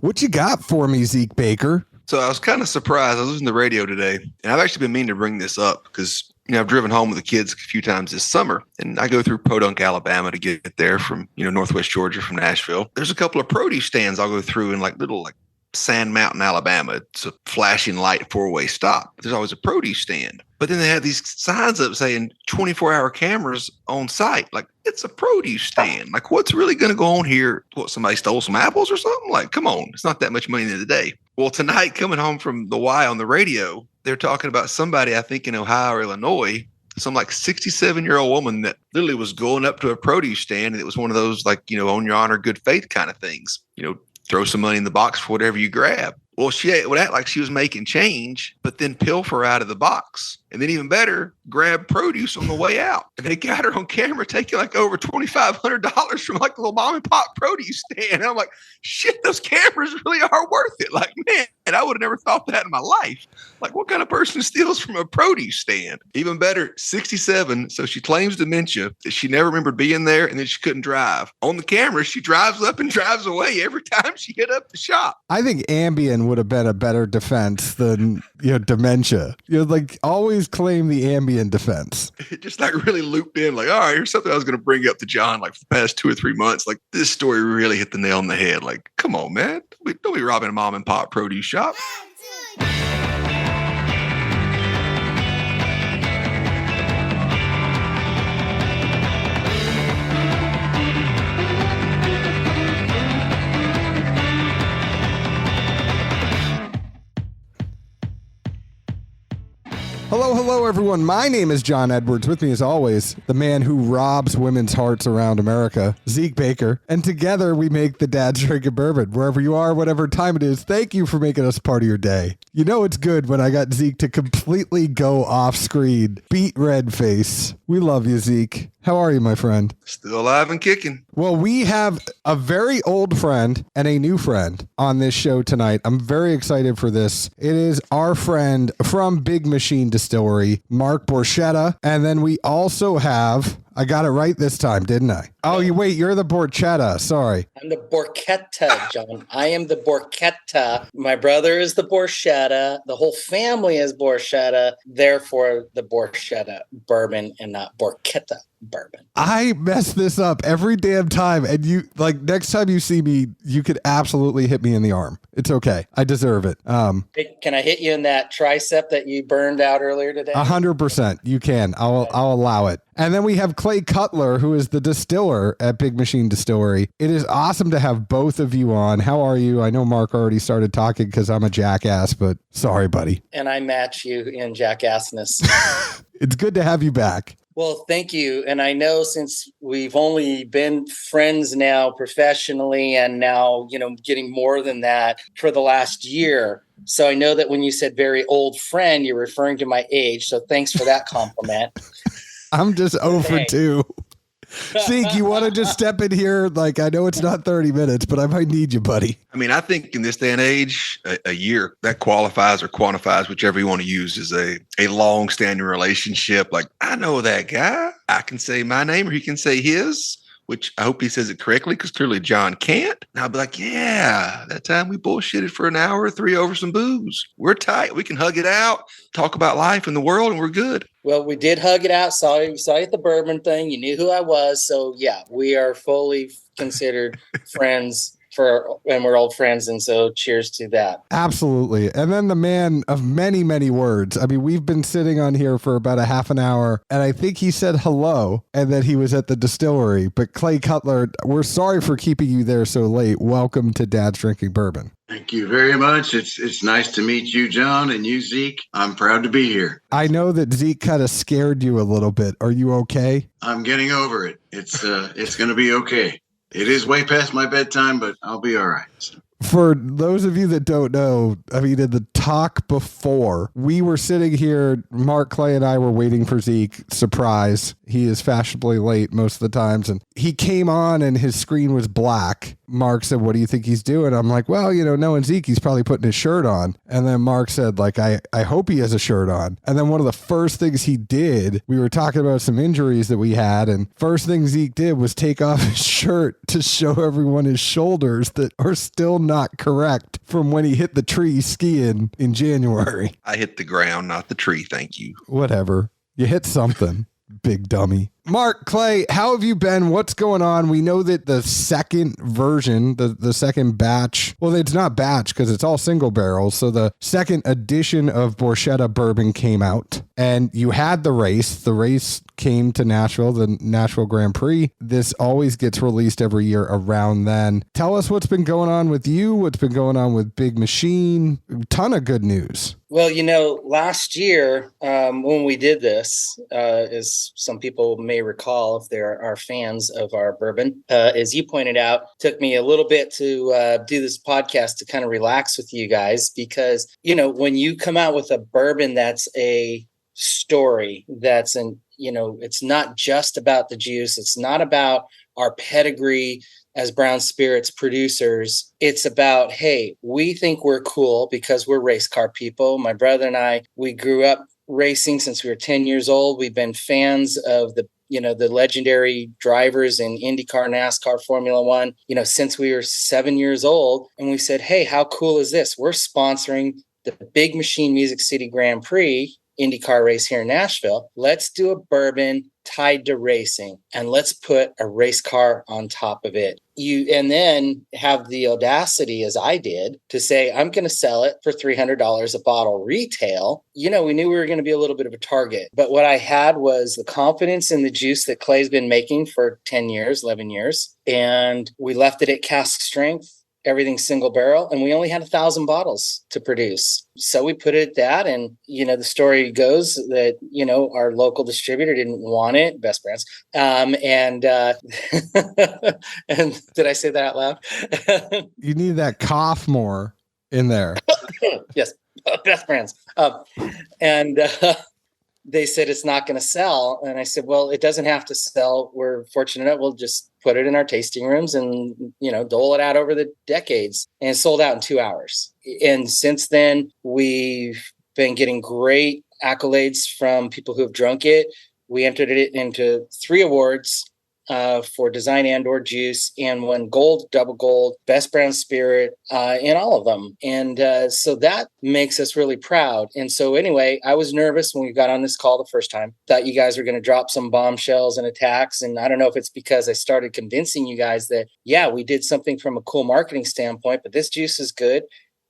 What you got for me, Zeke Baker? So I was kind of surprised. I was listening to the radio today, and I've actually been meaning to bring this up because, I've driven home with the kids a few times this summer, and I go through Podunk, Alabama to get there from, Northwest Georgia from Nashville. There's a couple of produce stands I'll go through in little Sand Mountain, Alabama. It's a flashing light four-way stop. There's always a produce stand. But then they have these signs up saying 24-hour cameras on site. It's a produce stand. What's really going to go on here? What, somebody stole some apples or something? Come on. It's not that much money in the day. Well, tonight, coming home from the Y on the radio, they're talking about somebody, I think in Ohio or Illinois, some 67-year-old woman that literally was going up to a produce stand. And it was one of those on your honor, good faith kind of things. Throw some money in the box for whatever you grab. Well, she would act like she was making change, but then pilfer out of the box. And then even better, grab produce on the way out. And they got her on camera taking over $2,500 from a little mom and pop produce stand. And I'm like, shit, those cameras really are worth it. Man, and I would have never thought that in my life. What kind of person steals from a produce stand? Even better, 67. So she claims dementia. She never remembered being there, and then she couldn't drive. On the camera, she drives up and drives away every time she hit up the shop. I think Ambien would have been a better defense than, dementia. Always claim the Ambien defense. It just really looped in. All right, here's something I was going to bring up to John for the past 2 or 3 months. This story really hit the nail on the head. Come on, man. Don't be robbing a mom and pop produce shop. Hello, everyone. My name is John Edwards. With me, as always, the man who robs women's hearts around America, Zeke Baker. And together, we make the Dad's Drinking Bourbon. Wherever you are, whatever time it is, thank you for making us part of your day. It's good when I got Zeke to completely go off screen, beat red face. We love you, Zeke. How are you, my friend? Still alive and kicking. Well, we have a very old friend and a new friend on this show tonight. I'm very excited for this. It is our friend from Big Machine Distillery, Mark Borchetta. And then we also have, I got it right this time, didn't I? Oh, you're the Borchetta. Sorry. I'm the Borchetta, John. I am the Borchetta. My brother is the Borchetta. The whole family is Borchetta. Therefore, the Borchetta bourbon and not Borchetta bourbon. I mess this up every damn time. And you, next time you see me, you could absolutely hit me in the arm. It's okay. I deserve it. Hey, can I hit you in that tricep that you burned out earlier today? 100%. You can. I'll allow it. And then we have Cutler, who is the distiller at Big Machine Distillery. It is awesome to have both of you on. How are you? I know Mark already started talking because I'm a jackass, but sorry, buddy. And I match you in jackassness. It's good to have you back. Well, thank you. And I know since we've only been friends now professionally and now, getting more than that for the last year. So I know that when you said very old friend, you're referring to my age. So thanks for that compliment. I'm just over 2. Zeke, you want to just step in here? I know it's not 30 minutes, but I might need you, buddy. I think in this day and age, a year that qualifies or quantifies, whichever you want to use, is a long-standing relationship. I know that guy. I can say my name or he can say his, which I hope he says it correctly because clearly John can't. And I'll be like, yeah, that time we bullshitted for an hour or 3 over some booze. We're tight. We can hug it out, talk about life and the world, and we're good. Well, we did hug it out. Saw you at the bourbon thing. You knew who I was. So, yeah, we are fully considered friends and we're old friends. And so cheers to that. Absolutely. And then the man of many, many words. We've been sitting on here for about a half an hour, and I think he said hello and that he was at the distillery. But Clay Cutler, we're sorry for keeping you there so late. Welcome to Dad's Drinking Bourbon. Thank you very much. It's nice to meet you, John, and you, Zeke. I'm proud to be here. I know that Zeke kind of scared you a little bit. Are you okay? I'm getting over it. It's going to be okay. It is way past my bedtime, but I'll be all right. So. For those of you that don't know, in the talk before, we were sitting here, Mark, Clay, and I were waiting for Zeke. Surprise. He is fashionably late most of the times. And he came on and his screen was black. Mark said, what do you think he's doing? I'm like, well, knowing Zeke, he's probably putting his shirt on. And then Mark said, I hope he has a shirt on. And then one of the first things he did, we were talking about some injuries that we had. And first thing Zeke did was take off his shirt to show everyone his shoulders that are still not not correct from when he hit the tree skiing in January. I hit the ground, not the tree. Thank you. Whatever. You hit something, big dummy. Mark, Clay, how have you been? What's going on? We know that the second version, the second batch, well, it's not batch because it's all single barrels. So the second edition of Borchetta bourbon came out and you had the race. The race came to Nashville, the Nashville Grand Prix. This always gets released every year around then. Tell us what's been going on with you, what's been going on with Big Machine. Ton of good news. Well, last year when we did this, as some people may recall if they are fans of our bourbon, as you pointed out, took me a little bit to do this podcast to kind of relax with you guys because, when you come out with a bourbon that's a story, that's it's not just about the juice. It's not about our pedigree as brown spirits producers. It's about, hey, we think we're cool because we're race car people. My brother and I, we grew up racing since we were 10 years old. We've been fans of the legendary drivers in IndyCar, NASCAR, Formula One, since we were 7 years old. And we said, hey, how cool is this? We're sponsoring the Big Machine Music City Grand Prix IndyCar race here in Nashville. Let's do a bourbon tied to racing and let's put a race car on top of it. And then have the audacity, as I did, to say, I'm going to sell it for $300 a bottle retail. We knew we were going to be a little bit of a target, but what I had was the confidence in the juice that Clay's been making for 10 years, 11 years. And we left it at cask strength. Everything single barrel, and we only had 1,000 bottles to produce. So we put it at that. And, the story goes that, our local distributor didn't want it, Best Brands. And did I say that out loud? You need that cough more in there. Yes. Best Brands. They said it's not going to sell. And I said, well, it doesn't have to sell. We're fortunate enough. We'll just put it in our tasting rooms and, dole it out over the decades. And it sold out in 2 hours. And since then, we've been getting great accolades from people who have drunk it. We entered it into 3 awards for design and or juice, and won gold, double gold, best brown spirit in all of them. And so that makes us really proud. And so anyway, I was nervous when we got on this call the first time. Thought you guys were going to drop some bombshells and attacks. And I don't know if it's because I started convincing you guys that, yeah, we did something from a cool marketing standpoint, but this juice is good.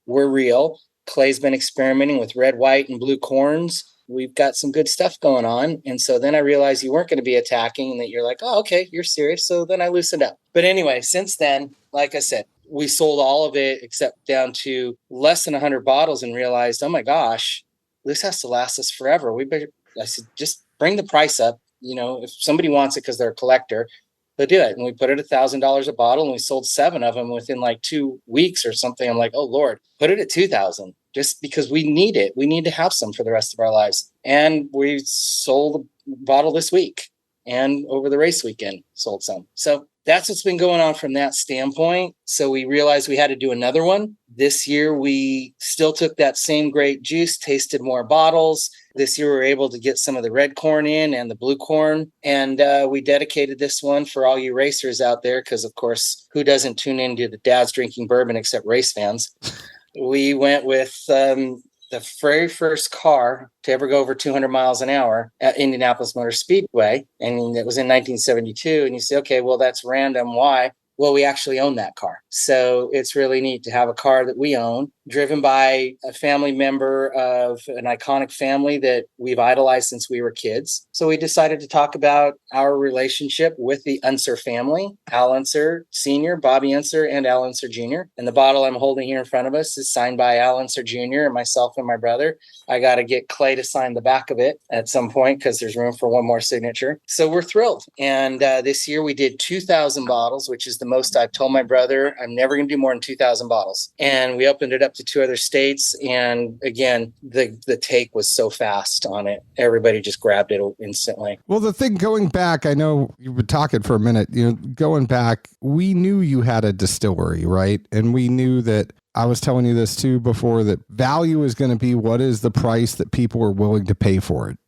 We're real. Clay's been experimenting with red, white, and blue corns. We've got some good stuff going on. And so then I realized you weren't going to be attacking and that you're like, oh, okay, you're serious. So then I loosened up. But anyway, since then, like I said, we sold all of it except down to less than 100 bottles and realized, oh my gosh, this has to last us forever. I said, just bring the price up. If somebody wants it because they're a collector, they'll do it. And we put it $1,000 a bottle and we sold 7 of them within like 2 weeks or something. I'm like, oh Lord, put it at 2,000. Just because we need it. We need to have some for the rest of our lives. And we sold a bottle this week, and over the race weekend sold some. So that's what's been going on from that standpoint. So we realized we had to do another one. This year, we still took that same great juice, tasted more bottles. This year, we were able to get some of the red corn in and the blue corn. And we dedicated this one for all you racers out there, because, of course, who doesn't tune into the Dad's Drinking Bourbon except race fans? We went with the very first car to ever go over 200 miles an hour at Indianapolis Motor Speedway. And it was in 1972. And you say, okay, well, that's random. Why? Well, we actually own that car. So it's really neat to have a car that we own, driven by a family member of an iconic family that we've idolized since we were kids. So we decided to talk about our relationship with the Unser family, Al Unser Sr., Bobby Unser, and Al Unser Jr. And the bottle I'm holding here in front of us is signed by Al Unser Jr. and myself and my brother. I got to get Clay to sign the back of it at some point because there's room for one more signature. So we're thrilled. And this year we did 2,000 bottles, which is the most. I've told my brother I'm never going to do more than 2,000 bottles. And we opened it up to 2 other states. And again, the take was so fast on it. Everybody just grabbed it instantly. Well, the thing going back, I know you've been talking for a minute, going back, we knew you had a distillery, right? And we knew that, I was telling you this too before, that value is going to be what is the price that people are willing to pay for it.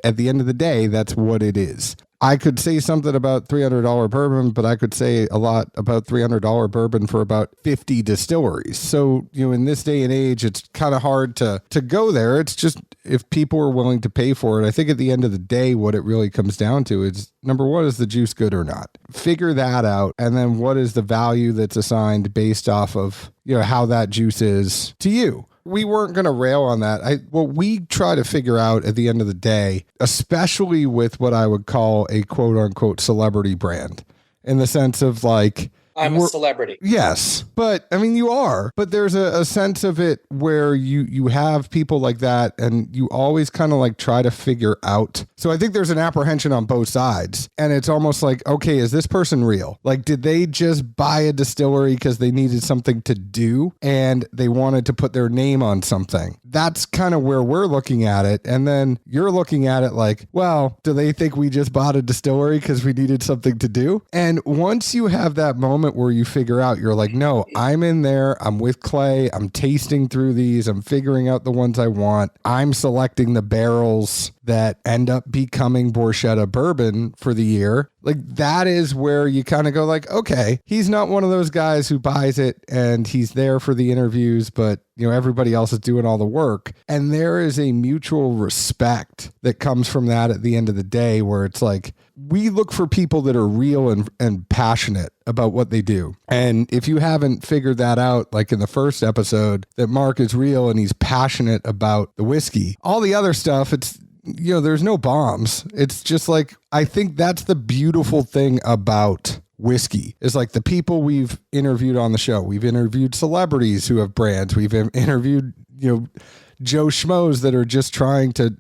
At the end of the day, that's what it is. I could say something about $300 bourbon, but I could say a lot about $300 bourbon for about 50 distilleries. So, in this day and age, it's kind of hard to go there. It's just if people are willing to pay for it. I think at the end of the day, what it really comes down to is, number one, is the juice good or not? Figure that out. And then what is the value that's assigned based off of, how that juice is to you? We weren't going to rail on that. What we try to figure out at the end of the day, especially with what I would call a quote unquote celebrity brand, in the sense of like, I'm a celebrity. Yes. But I mean, you are, but there's a sense of it where you have people like that and you always kind of like try to figure out. So I think there's an apprehension on both sides, and it's almost like, okay, is this person real? Like, did they just buy a distillery because they needed something to do and they wanted to put their name on something? That's kind of where we're looking at it. And then you're looking at it like, well, do they think we just bought a distillery because we needed something to do? And once you have that moment where you figure out, you're like, no, I'm in there. I'm with Clay. I'm tasting through these. I'm figuring out the ones I want. I'm selecting the barrels that end up becoming Borchetta bourbon for the year. Like, that is where you kind of go like, okay, he's not one of those guys who buys it and he's there for the interviews, but everybody else is doing all the work. And there is a mutual respect that comes from that at the end of the day, where it's like, we look for people that are real and passionate about what they do. And if you haven't figured that out, like in the first episode, that Mark is real and he's passionate about the whiskey, all the other stuff, it's, there's no bombs. It's just like, I think that's the beautiful thing about whiskey, is like the people we've interviewed on the show. We've interviewed celebrities who have brands. We've interviewed, Joe Schmoes that are just trying to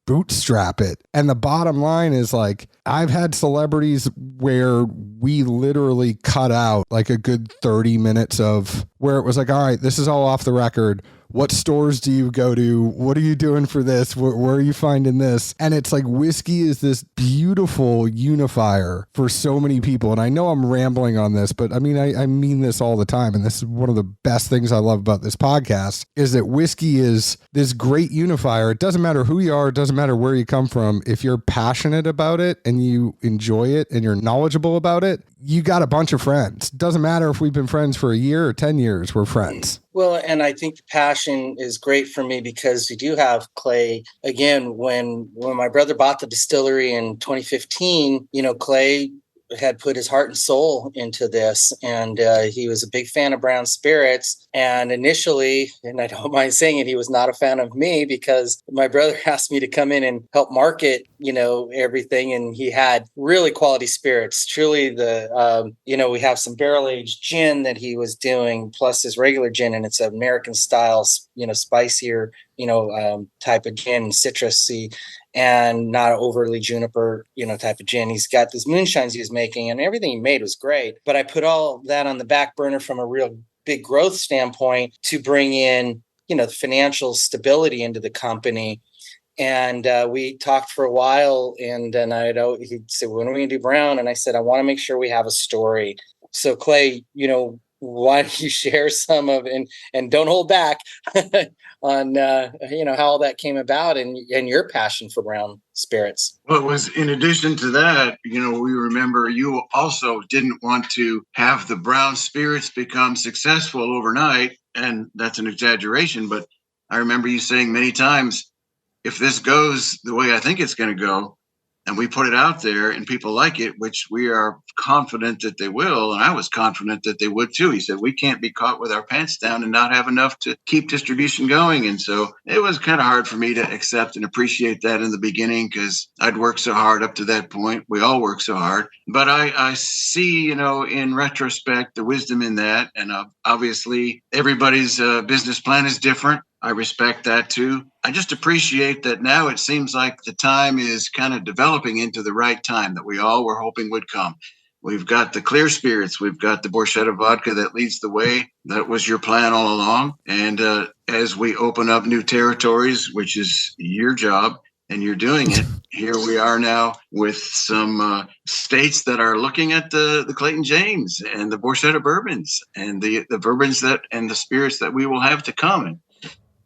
bootstrap it. And the bottom line is like, I've had celebrities where we literally cut out like a good 30 minutes of where it was like, all right, this is all off the record. What stores do you go to? What are you doing for this? Where are you finding this? And it's like, whiskey is this beautiful unifier for so many people. And I know I'm rambling on this, but I mean this all the time. And this is one of the best things I love about this podcast, is that whiskey is this great unifier. It doesn't matter who you are. It doesn't matter where you come from. If you're passionate about it and you enjoy it and you're knowledgeable about it, you got a bunch of friends. Doesn't matter if we've been friends for a year or 10 years, we're friends. Well, and I think the passion is great for me because you do have Clay. Again, when my brother bought the distillery in 2015, Clay had put his heart and soul into this, and he was a big fan of brown spirits. And initially, and I don't mind saying it, he was not a fan of me because my brother asked me to come in and help market, everything. And he had really quality spirits. Truly, we have some barrel aged gin that he was doing, plus his regular gin, and it's an American style, spicier, type of gin, citrusy, and not overly juniper, type of gin. He's got these moonshines he was making, and everything he made was great. But I put all that on the back burner from a real big growth standpoint to bring in, the financial stability into the company. And we talked for a while, and then he'd say, when are we going to do brown? And I said, I want to make sure we have a story. So Clay, why don't you share some of, and don't hold back on, how all that came about and your passion for brown spirits. Well, it was in addition to that, we remember you also didn't want to have the brown spirits become successful overnight. And that's an exaggeration, but I remember you saying many times, if this goes the way I think it's going to go, and we put it out there and people like it, which we are confident that they will, and I was confident that they would too. He said, we can't be caught with our pants down and not have enough to keep distribution going. And so it was kind of hard for me to accept and appreciate that in the beginning, because I'd worked so hard up to that point. We all work so hard. But I see, in retrospect, the wisdom in that. And obviously, everybody's business plan is different. I respect that too. I just appreciate that now it seems like the time is kind of developing into the right time that we all were hoping would come. We've got the clear spirits. We've got the Borchetta vodka that leads the way. That was your plan all along. And as we open up new territories, which is your job, and you're doing it, here we are now with some states that are looking at the Clayton James and the Borchetta bourbons and the bourbons and the spirits that we will have to come. And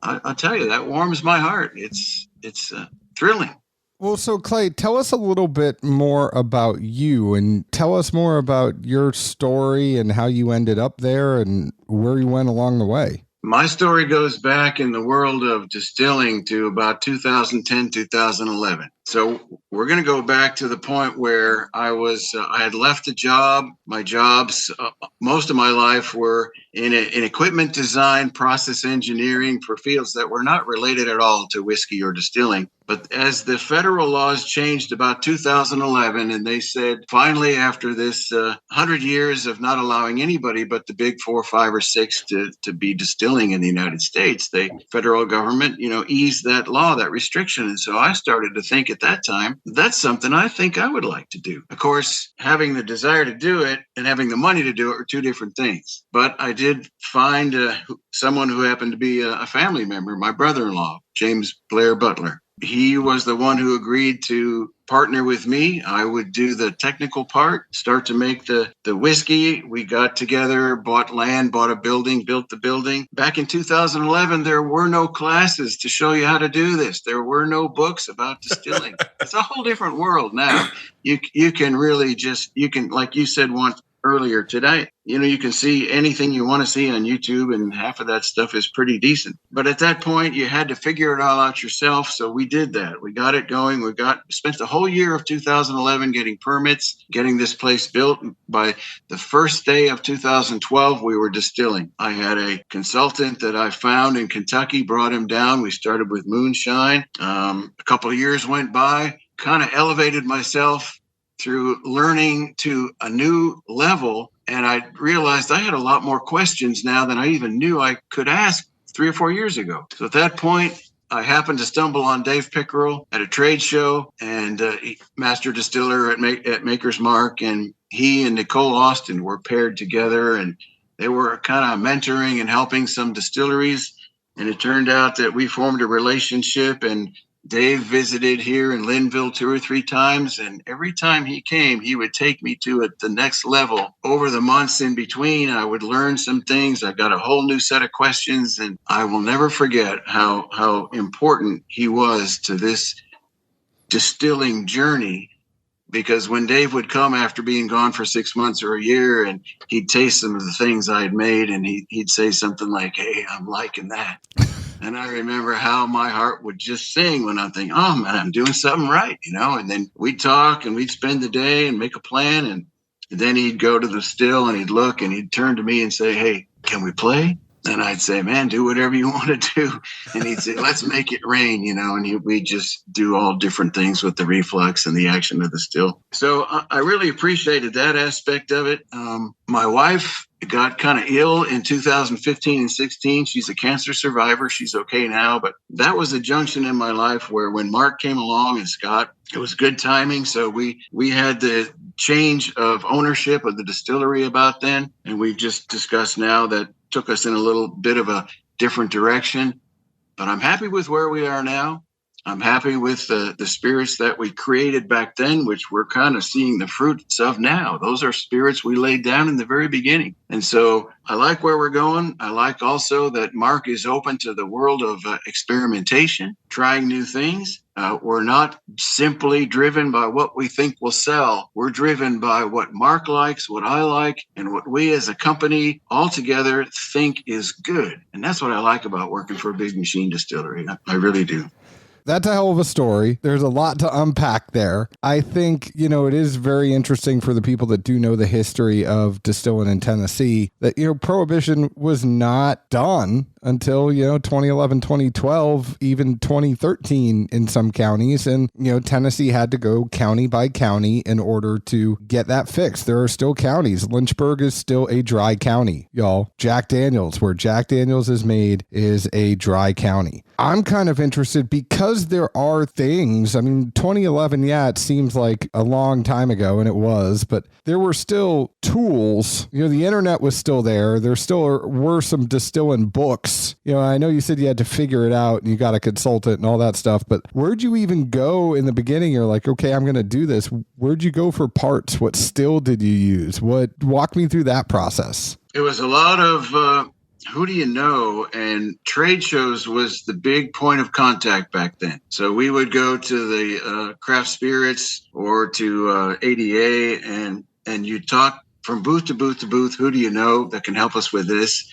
I'll tell you, that warms my heart. It's thrilling. Well, so Clay, tell us a little bit more about you and tell us more about your story and how you ended up there and where you went along the way. My story goes back in the world of distilling to about 2010, 2011. So we're going to go back to the point where I had left a job. My jobs, most of my life were in equipment design, process engineering for fields that were not related at all to whiskey or distilling. But as the federal laws changed about 2011, and they said, finally, after this 100 years of not allowing anybody but the big 4, 5, or 6 to be distilling in the United States, the federal government, eased that law, that restriction. And so I started to think at that time, that's something I think I would like to do. Of course, having the desire to do it and having the money to do it are two different things. But I did find someone who happened to be a family member, my brother-in-law, James Blair Butler. He was the one who agreed to partner with me. I would do the technical part, start to make the whiskey. We got together, bought land, bought a building, built the building. Back in 2011, there were no classes to show you how to do this. There were no books about distilling. It's a whole different world now. You can really like you said once earlier today, you can see anything you want to see on YouTube, and half of that stuff is pretty decent. But at that point, you had to figure it all out yourself. So we did that. We got it going. Spent the whole year of 2011 getting permits, getting this place built. By the first day of 2012, we were distilling. I had a consultant that I found in Kentucky, brought him down. We started with moonshine. A couple of years went by, kind of elevated myself through learning to a new level. And I realized I had a lot more questions now than I even knew I could ask 3 or 4 years ago. So at that point, I happened to stumble on Dave Pickerel at a trade show, and master distiller at Maker's Mark. And he and Nicole Austin were paired together, and they were kind of mentoring and helping some distilleries. And it turned out that we formed a relationship, and Dave visited here in Linville 2 or 3 times, and every time he came, he would take me to the next level. Over the months in between, I would learn some things. I got a whole new set of questions, and I will never forget how important he was to this distilling journey. Because when Dave would come after being gone for 6 months or a year, and he'd taste some of the things I had made, and he'd say something like, "Hey, I'm liking that." And I remember how my heart would just sing when I'm thinking, "Oh man, I'm doing something right," And then we'd talk and we'd spend the day and make a plan. And then he'd go to the still and he'd look and he'd turn to me and say, "Hey, can we play?" And I'd say, "Man, do whatever you want to do." And he'd say, "Let's make it rain," and we'd just do all different things with the reflux and the action of the still. So I really appreciated that aspect of it. My wife got kind of ill in 2015 and 16. She's a cancer survivor. She's okay now. But that was a junction in my life where when Mark came along and Scott, it was good timing. So we had the change of ownership of the distillery about then. And we've just discussed now that took us in a little bit of a different direction. But I'm happy with where we are now. I'm happy with the spirits that we created back then, which we're kind of seeing the fruits of now. Those are spirits we laid down in the very beginning. And so I like where we're going. I like also that Mark is open to the world of experimentation, trying new things. We're not simply driven by what we think will sell. We're driven by what Mark likes, what I like, and what we as a company all together think is good. And that's what I like about working for a Big Machine Distillery. I really do. That's a hell of a story. There's a lot to unpack there. I think, it is very interesting for the people that do know the history of distilling in Tennessee that, Prohibition was not done until, 2011, 2012, even 2013 in some counties. And, Tennessee had to go county by county in order to get that fixed. There are still counties. Lynchburg is still a dry county, y'all. Jack Daniels, where Jack Daniels is made, is a dry county. I'm kind of interested because there are things, 2011, yeah, it seems like a long time ago, and it was, but there were still tools. The internet was still there. There still were some distilling books. I know you said you had to figure it out and you got a consultant and all that stuff, but where'd you even go in the beginning? You're like, okay, I'm going to do this. Where'd you go for parts? What still did you use? Walk me through that process. It was a lot of who do you know? And trade shows was the big point of contact back then. So we would go to the craft spirits or to ADA, and you talk from booth to booth to booth. Who do you know that can help us with this?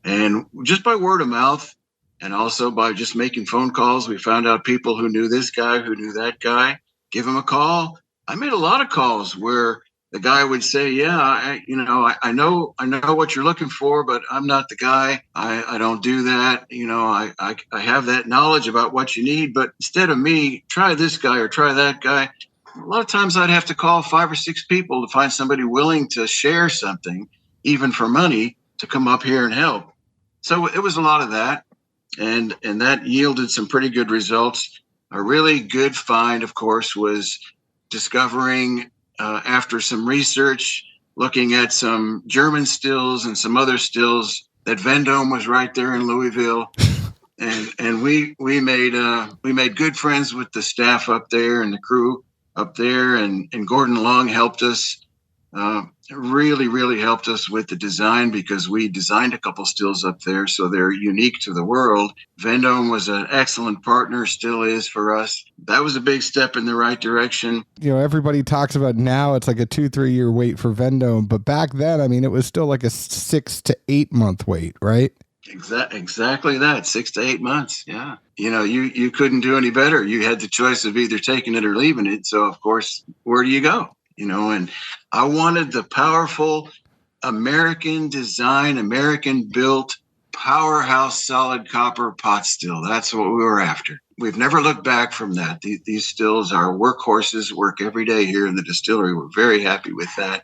And just by word of mouth, and also by just making phone calls, we found out people who knew this guy, who knew that guy. Give him a call. I made a lot of calls where the guy would say, yeah, I know what you're looking for, but I'm not the guy. I don't do that. I have that knowledge about what you need, but instead of me, try this guy or try that guy. A lot of times I'd have to call 5 or 6 people to find somebody willing to share something, even for money, to come up here and help. So it was a lot of that. And that yielded some pretty good results. A really good find, of course, was discovering after some research, looking at some German stills and some other stills, that Vendome was right there in Louisville. And we made good friends with the staff up there and the crew up there, and Gordon Long helped us, really helped us with the design, because we designed a couple stills up there, so they're unique to the world. Vendome was an excellent partner, still is for us. That was a big step in the right direction. Everybody talks about now it's like a 2-3 year wait for Vendome, but back then, it was still like a 6 to 8 month wait, right? Exactly that, 6 to 8 months. Yeah. You couldn't do any better. You had the choice of either taking it or leaving it. So, of course, where do you go? And I wanted the powerful American design, American built powerhouse solid copper pot still. That's what we were after. We've never looked back from that. These stills are workhorses, work every day here in the distillery. We're very happy with that.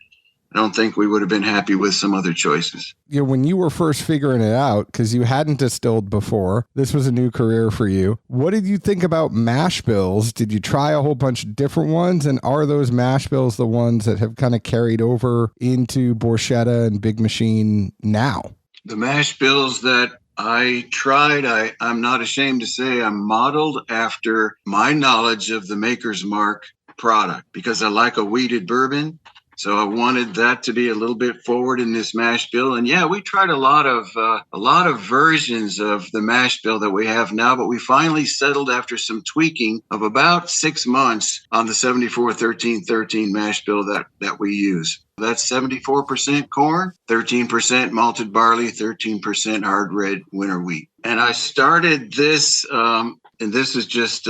I don't think we would have been happy with some other choices. When you were first figuring it out, because you hadn't distilled before, this was a new career for you. What did you think about mash bills? Did you try a whole bunch of different ones? And are those mash bills the ones that have kind of carried over into Borchetta and Big Machine now? The mash bills that I tried, I'm not ashamed to say I'm modeled after my knowledge of the Maker's Mark product, because I like a wheated bourbon. So I wanted that to be a little bit forward in this mash bill. And yeah, we tried a lot of versions of the mash bill that we have now, but we finally settled after some tweaking of about 6 months on the 74-13-13 mash bill that we use. That's 74% corn, 13% malted barley, 13% hard red winter wheat. And I started this, and this is just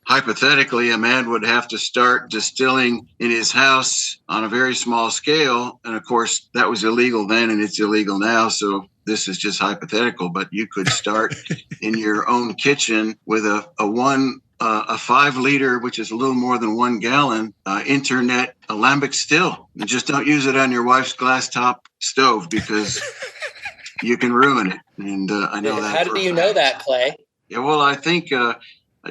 hypothetically, a man would have to start distilling in his house on a very small scale. And of course, that was illegal then and it's illegal now. So this is just hypothetical, but you could start in your own kitchen with a 5 liter, which is a little more than 1 gallon, internet alembic still. And just don't use it on your wife's glass top stove, because you can ruin it. And I know that. How do you know that, Clay? Yeah, well, I think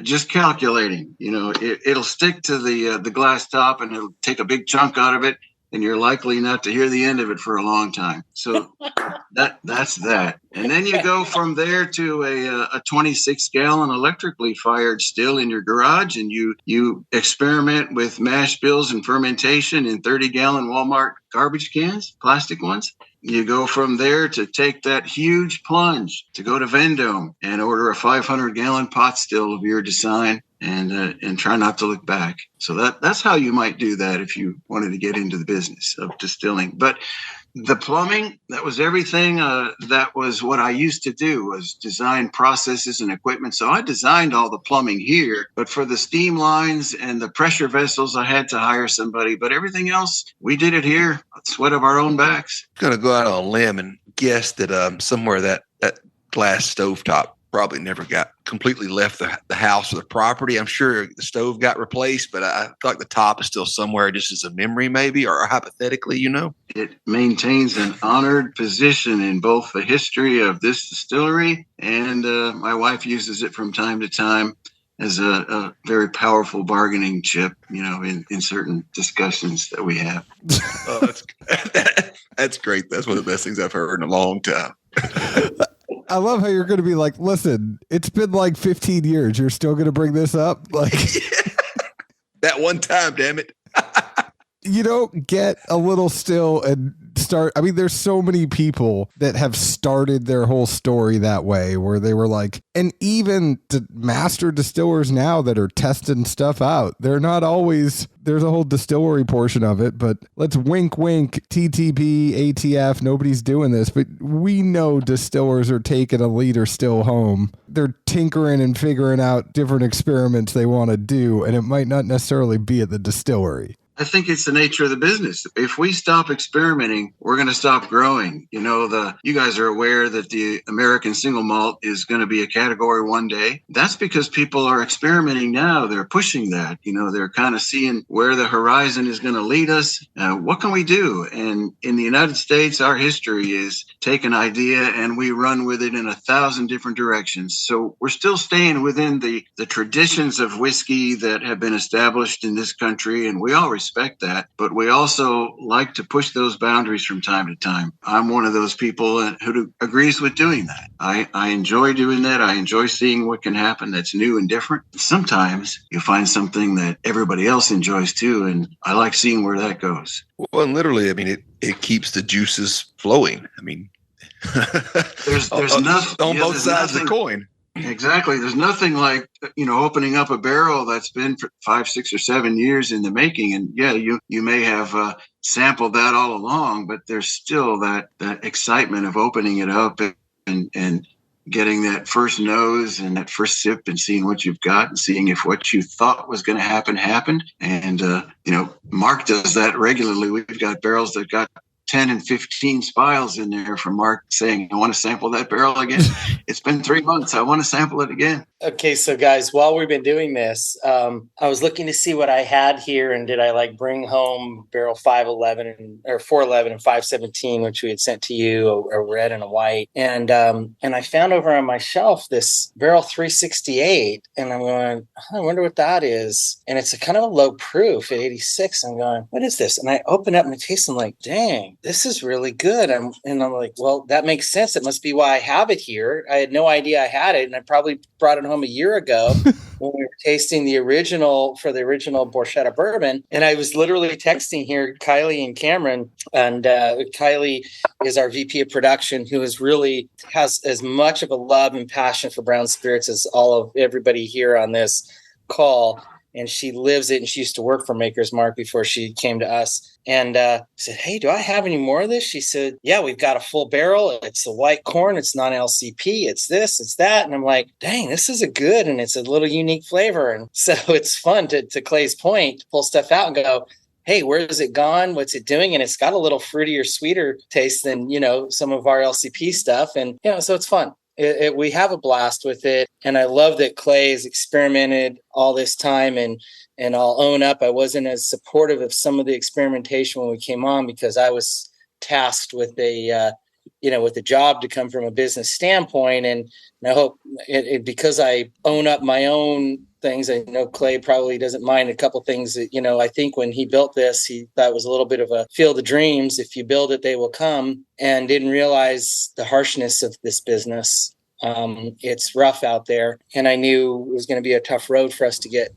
just calculating, it'll stick to the glass top and it'll take a big chunk out of it, and you're likely not to hear the end of it for a long time. So that's that. And then you go from there to a 26-gallon electrically fired still in your garage, and you experiment with mash bills and fermentation in 30-gallon Walmart garbage cans, plastic ones. You go from there to take that huge plunge to go to Vendome and order a 500-gallon pot still of your design, and try not to look back. So that's how you might do that if you wanted to get into the business of distilling. But the plumbing, that was everything. That was what I used to do, was design processes and equipment. So I designed all the plumbing here, but for the steam lines and the pressure vessels, I had to hire somebody. But everything else, we did it here, sweat of our own backs. I'm going to go out on a limb and guess that somewhere that glass stovetop probably never got completely left the house or the property. I'm sure the stove got replaced, but I feel like the top is still somewhere just as a memory, maybe, or hypothetically, It maintains an honored position in both the history of this distillery, and my wife uses it from time to time as a very powerful bargaining chip, in certain discussions that we have. Oh, that's great. That's one of the best things I've heard in a long time. I love how you're going to be like, listen, it's been like 15 years. You're still going to bring this up? Like that one time, damn it. You don't get a little still and start. I mean, there's so many people that have started their whole story that way, where they were like, and even the master distillers now that are testing stuff out, they're not always, there's a whole distillery portion of it, but let's wink, TTP, ATF, nobody's doing this, but we know distillers are taking a liter still home. They're tinkering and figuring out different experiments they want to do, and it might not necessarily be at the distillery. I think it's the nature of the business. If we stop experimenting, we're going to stop growing. You know, you guys are aware that the American single malt is going to be a category one day. That's because people are experimenting now. They're pushing that. You know, they're kind of seeing where the horizon is going to lead us. What can we do? And in the United States, our history is take an idea and we run with it in 1,000 different directions. So we're still staying within the traditions of whiskey that have been established in this country, and we all respect that, but we also like to push those boundaries from time to time. I'm one of those people who agrees with doing that. I enjoy doing that. I enjoy seeing what can happen that's new and different. Sometimes you find something that everybody else enjoys too, and I like seeing where that goes. Well, and literally, I mean, it keeps the juices flowing. I mean, there's nothing on both sides of the coin. Exactly. There's nothing like, opening up a barrel that's been for 5, 6, or 7 years in the making. And yeah, you may have sampled that all along, but there's still that excitement of opening it up and getting that first nose and that first sip and seeing what you've got and seeing if what you thought was going to happen happened. And, Mark does that regularly. We've got barrels that got 10 and 15 spiles in there from Mark saying, I want to sample that barrel again. It's been 3 months. I want to sample it again. Okay. So guys, while we've been doing this, I was looking to see what I had here. And did I bring home barrel 511 or 411 and 517, which we had sent to you, a red and a white. And I found over on my shelf this barrel 368. And I'm going, I wonder what that is. And it's a kind of a low proof at 86. I'm going, what is this? And I open up and it tastes, I'm like, dang, this is really good. I'm like, well, that makes sense. It must be why I have it here. I had no idea I had it. And I probably brought it home a year ago when we were tasting the original Borchetta bourbon. And I was literally texting here Kylie and Cameron. And Kylie is our VP of production, who has as much of a love and passion for brown spirits as all of everybody here on this call. And she lives it, and she used to work for Maker's Mark before she came to us. And said, hey, do I have any more of this? She said, yeah, we've got a full barrel. It's the white corn. It's non-LCP. It's this, it's that. And I'm like, dang, this is good. And it's a little unique flavor. And so it's fun to Clay's point, to pull stuff out and go, hey, where is it gone? What's it doing? And it's got a little fruitier, sweeter taste than, some of our LCP stuff. And, so it's fun. We have a blast with it. And I love that Clay has experimented all this time. And I'll own up, I wasn't as supportive of some of the experimentation when we came on, because I was tasked with with a job to come from a business standpoint. And I hope because I own up my own things, I know Clay probably doesn't mind a couple things that, I think when he built this, he thought it was a little bit of a field of dreams. If you build it, they will come, and didn't realize the harshness of this business. It's rough out there. And I knew it was going to be a tough road for us to get,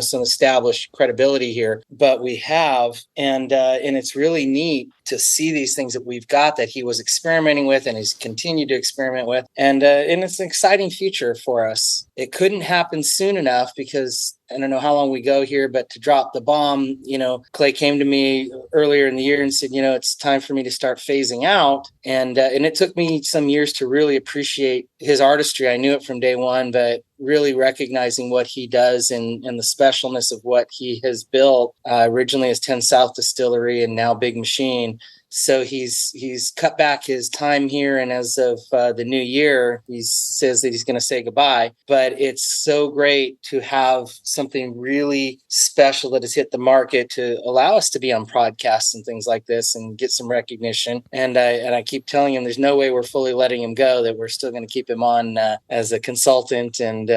some established credibility here, but we have, and it's really neat to see these things that we've got that he was experimenting with and he's continued to experiment with. And it's an exciting future for us. It couldn't happen soon enough because I don't know how long we go here, but to drop the bomb, Clay came to me earlier in the year and said, it's time for me to start phasing out. And it took me some years to really appreciate his artistry. I knew it from day one, but really recognizing what he does and the specialness of what he has built, originally as 10 South Distillery and now Big Machine. So he's cut back his time here, and as of the new year, he says that he's going to say goodbye. But it's so great to have something really special that has hit the market to allow us to be on podcasts and things like this and get some recognition. And I keep telling him there's no way we're fully letting him go, that we're still going to keep him on as a consultant and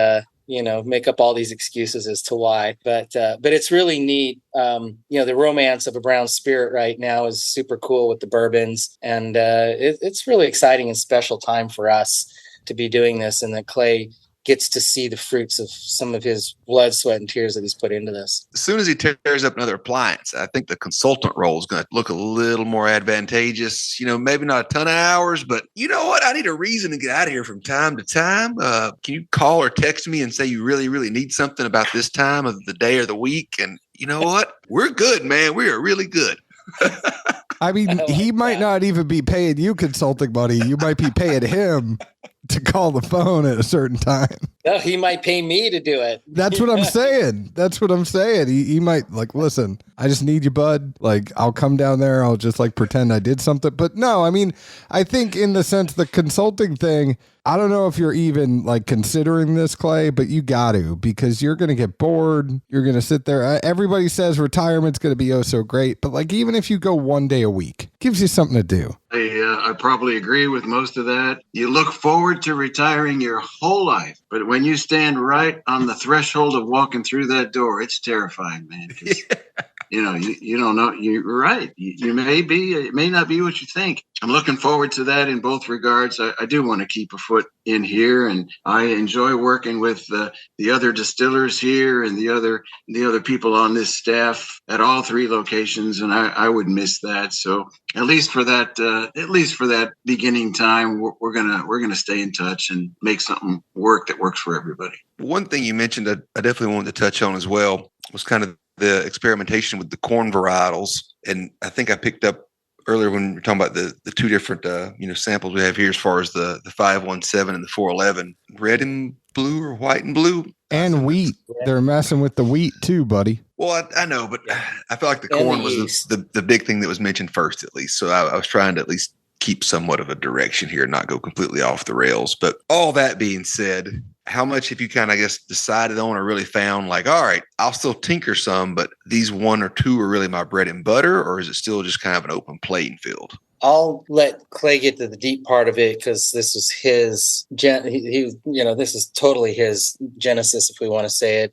make up all these excuses as to why. But it's really neat. The romance of a brown spirit right now is super cool with the bourbons. And it's really exciting and special time for us to be doing this. And that Clay gets to see the fruits of some of his blood, sweat, and tears that he's put into this. As soon as he tears up another appliance, I think the consultant role is going to look a little more advantageous. Maybe not a ton of hours, but you know what? I need a reason to get out of here from time to time. Can you call or text me and say you really, really need something about this time of the day or the week? And you know what? We're good, man. We are really good. I mean, he might not even be paying you consulting money. You might be paying him to call the phone at a certain time. No, he might pay me to do it. That's what I'm saying. He might listen, I just need you, bud. I'll come down there. I'll just pretend I did something. But no, I mean, I think in the sense, the consulting thing, I don't know if you're even considering this, Clay, but you got to, because you're going to get bored. You're going to sit there. Everybody says retirement's going to be oh so great, but even if you go one day a week, gives you something to do. I probably agree with most of that. You look forward to retiring your whole life, but when you stand right on the threshold of walking through that door, it's terrifying, man. You don't know. You're right. You may be. It may not be what you think. I'm looking forward to that in both regards. I do want to keep a foot in here, and I enjoy working with the other distillers here and the other people on this staff at all three locations, and I would miss that. So at least for that beginning time, we're gonna stay in touch and make something work that works for everybody. One thing you mentioned that I definitely wanted to touch on as well was kind of the experimentation with the corn varietals. And I think I picked up earlier when we were talking about the two different samples we have here as far as the 517 and the 411, red and blue or white and blue. And wheat. They're messing with the wheat too, buddy. Well, I know, but I feel like the corn was the big thing that was mentioned first, at least. So I was trying to at least keep somewhat of a direction here, not go completely off the rails. But all that being said, how much have you kind of, decided on or really found all right, I'll still tinker some, but these one or two are really my bread and butter, or is it still just kind of an open playing field? I'll let Clay get to the deep part of it because this was his this is totally his genesis, if we want to say it.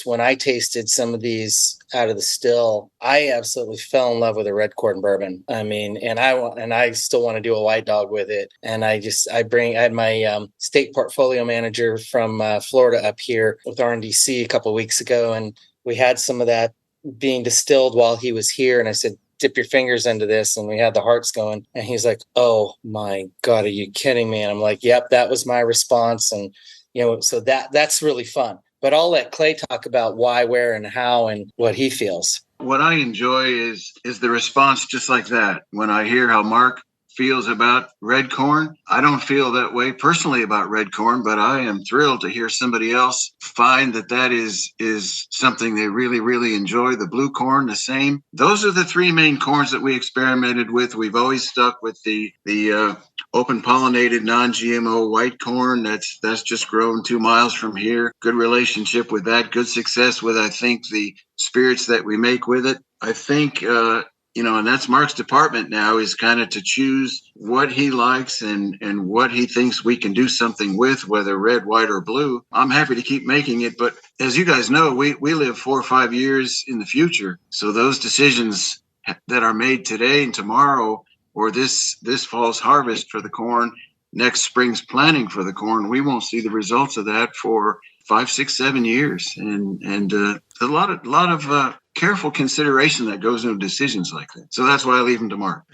When I tasted some of these out of the still, I absolutely fell in love with a red corn bourbon. I mean, and I still want to do a white dog with it. And I had my state portfolio manager from Florida up here with RNDC a couple of weeks ago, and we had some of that being distilled while he was here. And I said, dip your fingers into this, and we had the hearts going, and he's like, oh my God, are you kidding me? And I'm like, yep, that was my response. And so that's really fun. But I'll let Clay talk about why, where, and how, and what he feels. What I enjoy is the response just like that. When I hear how Mark feels about red corn, I don't feel that way personally about red corn, but I am thrilled to hear somebody else find that is something they really, really enjoy. The blue corn, the same. Those are the three main corns that we experimented with. We've always stuck with the open pollinated non-GMO white corn. That's just grown 2 miles from here. Good relationship with that. Good success with, I think, the spirits that we make with it. I think and that's Mark's department now, is kind of to choose what he likes and what he thinks we can do something with, whether red, white, or blue. I'm happy to keep making it. But as you guys know, we live 4 or 5 years in the future. So those decisions that are made today and tomorrow, or this fall's harvest for the corn, next spring's planting for the corn, we won't see the results of that for 5, 6, 7 years. And a lot of careful consideration that goes into decisions like that. So that's why I leave them to Mark.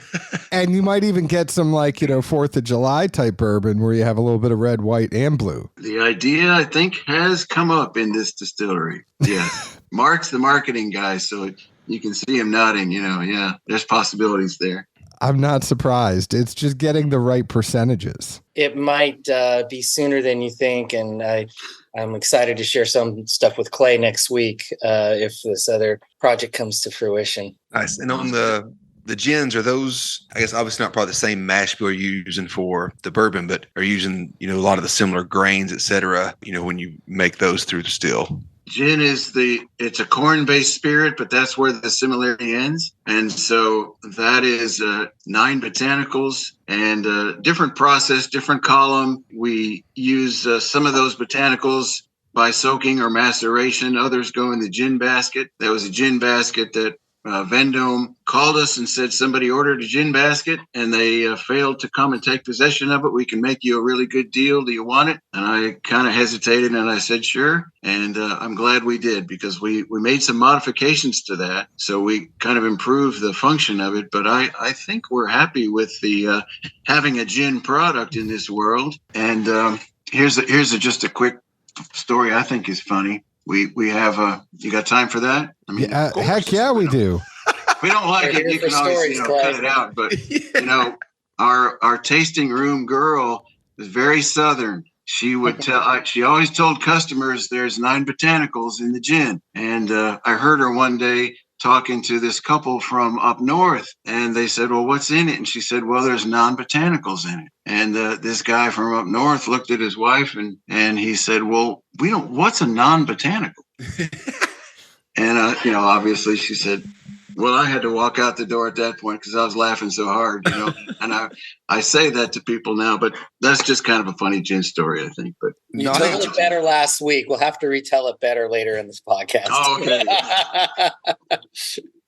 And you might even get some 4th of July type bourbon where you have a little bit of red, white, and blue. The idea, I think, has come up in this distillery. Yeah. Mark's the marketing guy, so you can see him nodding, there's possibilities there. I'm not surprised. It's just getting the right percentages. It might be sooner than you think, and I'm excited to share some stuff with Clay next week if this other project comes to fruition. Nice. And on the gins, are those, I guess, obviously not probably the same mash bill you're using for the bourbon, but are you using, a lot of the similar grains, et cetera, when you make those through the still? Gin it's a corn-based spirit, but that's where the similarity ends. And so that is 9 botanicals and different process, different column. We use some of those botanicals by soaking or maceration. Others go in the gin basket. There was a gin basket that Vendome called us and said somebody ordered a gin basket and they failed to come and take possession of it. We can make you a really good deal. Do you want it? And I kind of hesitated and I said, sure. And I'm glad we did, because we made some modifications to that. So we kind of improved the function of it. But I think we're happy with the having a gin product in this world. And here's just a quick story I think is funny. We have you got time for that? I mean, heck yeah, we do. If we don't like it, you can always cut it out. But our tasting room girl was very Southern. She would tell. She always told customers there's 9 botanicals in the gin. And I heard her one day talking to this couple from up north, and they said, well, what's in it? And she said, well, there's non-botanicals in it. And this guy from up north looked at his wife and he said, well, what's a non-botanical? And, obviously she said, well, I had to walk out the door at that point because I was laughing so hard, and I say that to people now, but that's just kind of a funny gin story, I think. But you told it better last week. We'll have to retell it better later in this podcast. Oh, okay.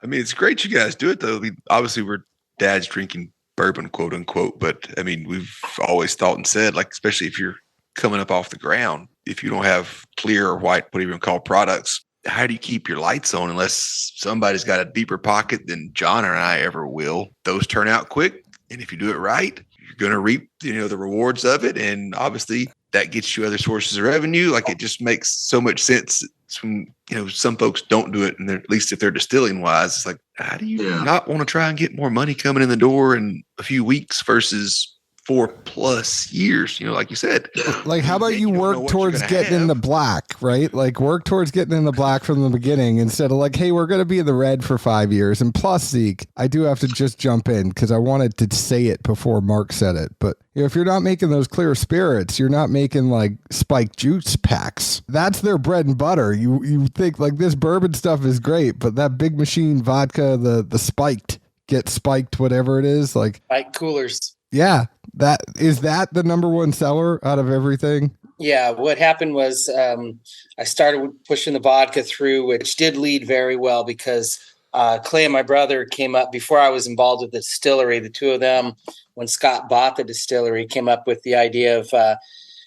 I mean, it's great you guys do it, though. I mean, obviously, we're dads drinking bourbon, quote unquote, but I mean, we've always thought and said, like, especially if you're coming up off the ground, if you don't have clear or white, whatever you call products, how do you keep your lights on unless somebody's got a deeper pocket than John and I ever will? Those turn out quick. And if you do it right, you're going to reap, the rewards of it. And obviously that gets you other sources of revenue. Like, it just makes so much sense. From, some folks don't do it. And at least if they're distilling wise, it's like, how do you not want to try and get more money coming in the door in a few weeks versus 4+ years, like you said. Like, how about you work towards getting in the black, right? Like, work towards getting in the black from the beginning instead of like, hey, we're going to be in the red for 5 years. And plus, Zeke, I do have to just jump in because I wanted to say it before Mark said it. But if you're not making those clear spirits, you're not making like spiked juice packs. That's their bread and butter. You think like this bourbon stuff is great, but that Big Machine vodka, the spiked, get spiked, whatever it is, like spiked coolers. Yeah, that is the number one seller out of everything. Yeah, what happened was I started pushing the vodka through, which did lead very well because Clay and my brother came up before I was involved with the distillery. The two of them, when Scott bought the distillery, came up with the idea of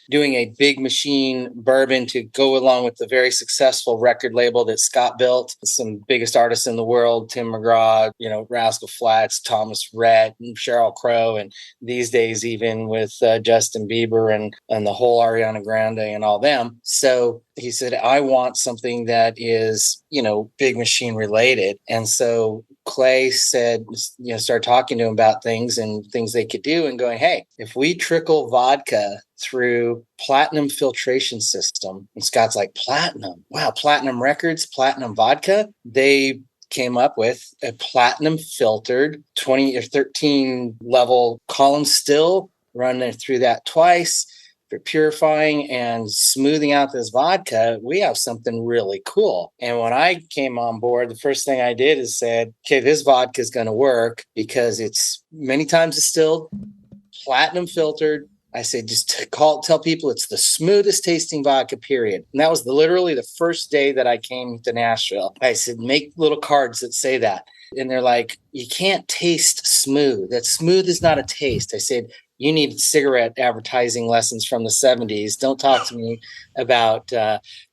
doing a Big Machine bourbon to go along with the very successful record label that Scott built. Some biggest artists in the world, Tim McGraw, Rascal Flatts, Thomas Rhett, and Sheryl Crow, and these days even with Justin Bieber and the whole Ariana Grande and all them. So he said, I want something that is, Big Machine related. And so Clay said, start talking to him about things and things they could do and going, hey, if we trickle vodka through platinum filtration system, and Scott's like, platinum? Wow, platinum records, platinum vodka? They came up with a platinum filtered 20 or 13 level column still, running through that twice. For purifying and smoothing out this vodka, we have something really cool. And when I came on board, the first thing I did is said, okay, this vodka is going to work because it's many times distilled, platinum filtered. I said, just tell people it's the smoothest tasting vodka, period. And that was literally the first day that I came to Nashville. I said, make little cards that say that. And they're like, you can't taste smooth. That smooth is not a taste. I said, you need cigarette advertising lessons from the 70s. Don't talk to me about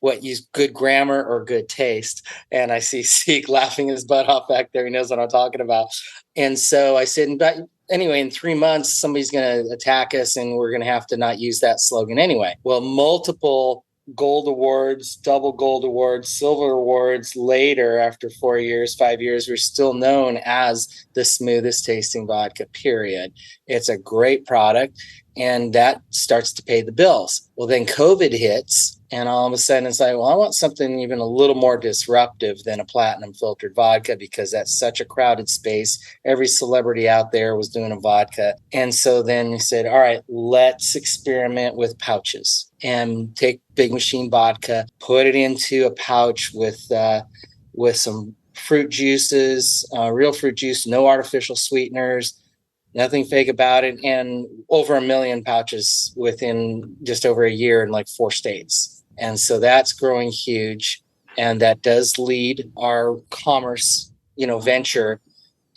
what use good grammar or good taste. And I see Zeke laughing his butt off back there. He knows what I'm talking about. And so I said, but anyway, in 3 months, somebody's going to attack us and we're going to have to not use that slogan anyway. Well, multiple gold awards, double gold awards, silver awards later, after 4 years, 5 years, we're still known as the smoothest tasting vodka, period. It's a great product, and that starts to pay the bills. Well, then COVID hits, and all of a sudden it's like, well, I want something even a little more disruptive than a platinum filtered vodka because that's such a crowded space. Every celebrity out there was doing a vodka. And so then he said, all right, let's experiment with pouches and take Big Machine vodka, put it into a pouch with some fruit juices, real fruit juice, no artificial sweeteners, nothing fake about it, and over 1 million pouches within just over a year in like 4 states. And so that's growing huge. And that does lead our commerce venture.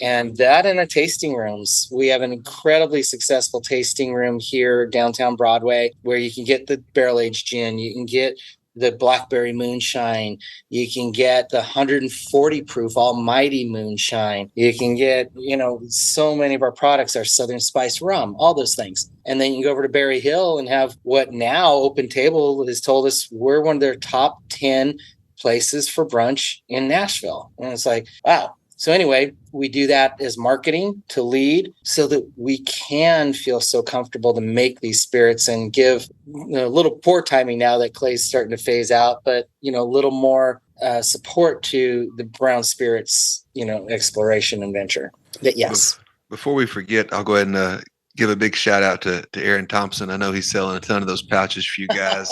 And that in our tasting rooms, we have an incredibly successful tasting room here downtown Broadway, where you can get the barrel aged gin, you can get the blackberry moonshine, you can get the 140 proof almighty moonshine, you can get so many of our products, our Southern Spice rum, all those things. And then you can go over to Berry Hill and have what now Open Table has told us we're one of their top 10 places for brunch in Nashville. And it's like, wow. So anyway, we do that as marketing to lead so that we can feel so comfortable to make these spirits and give a little poor timing now that Clay's starting to phase out, but a little more support to the brown spirits, exploration and venture. But yes. Before we forget, I'll go ahead and give a big shout out to Aaron Thompson. I know he's selling a ton of those pouches for you guys.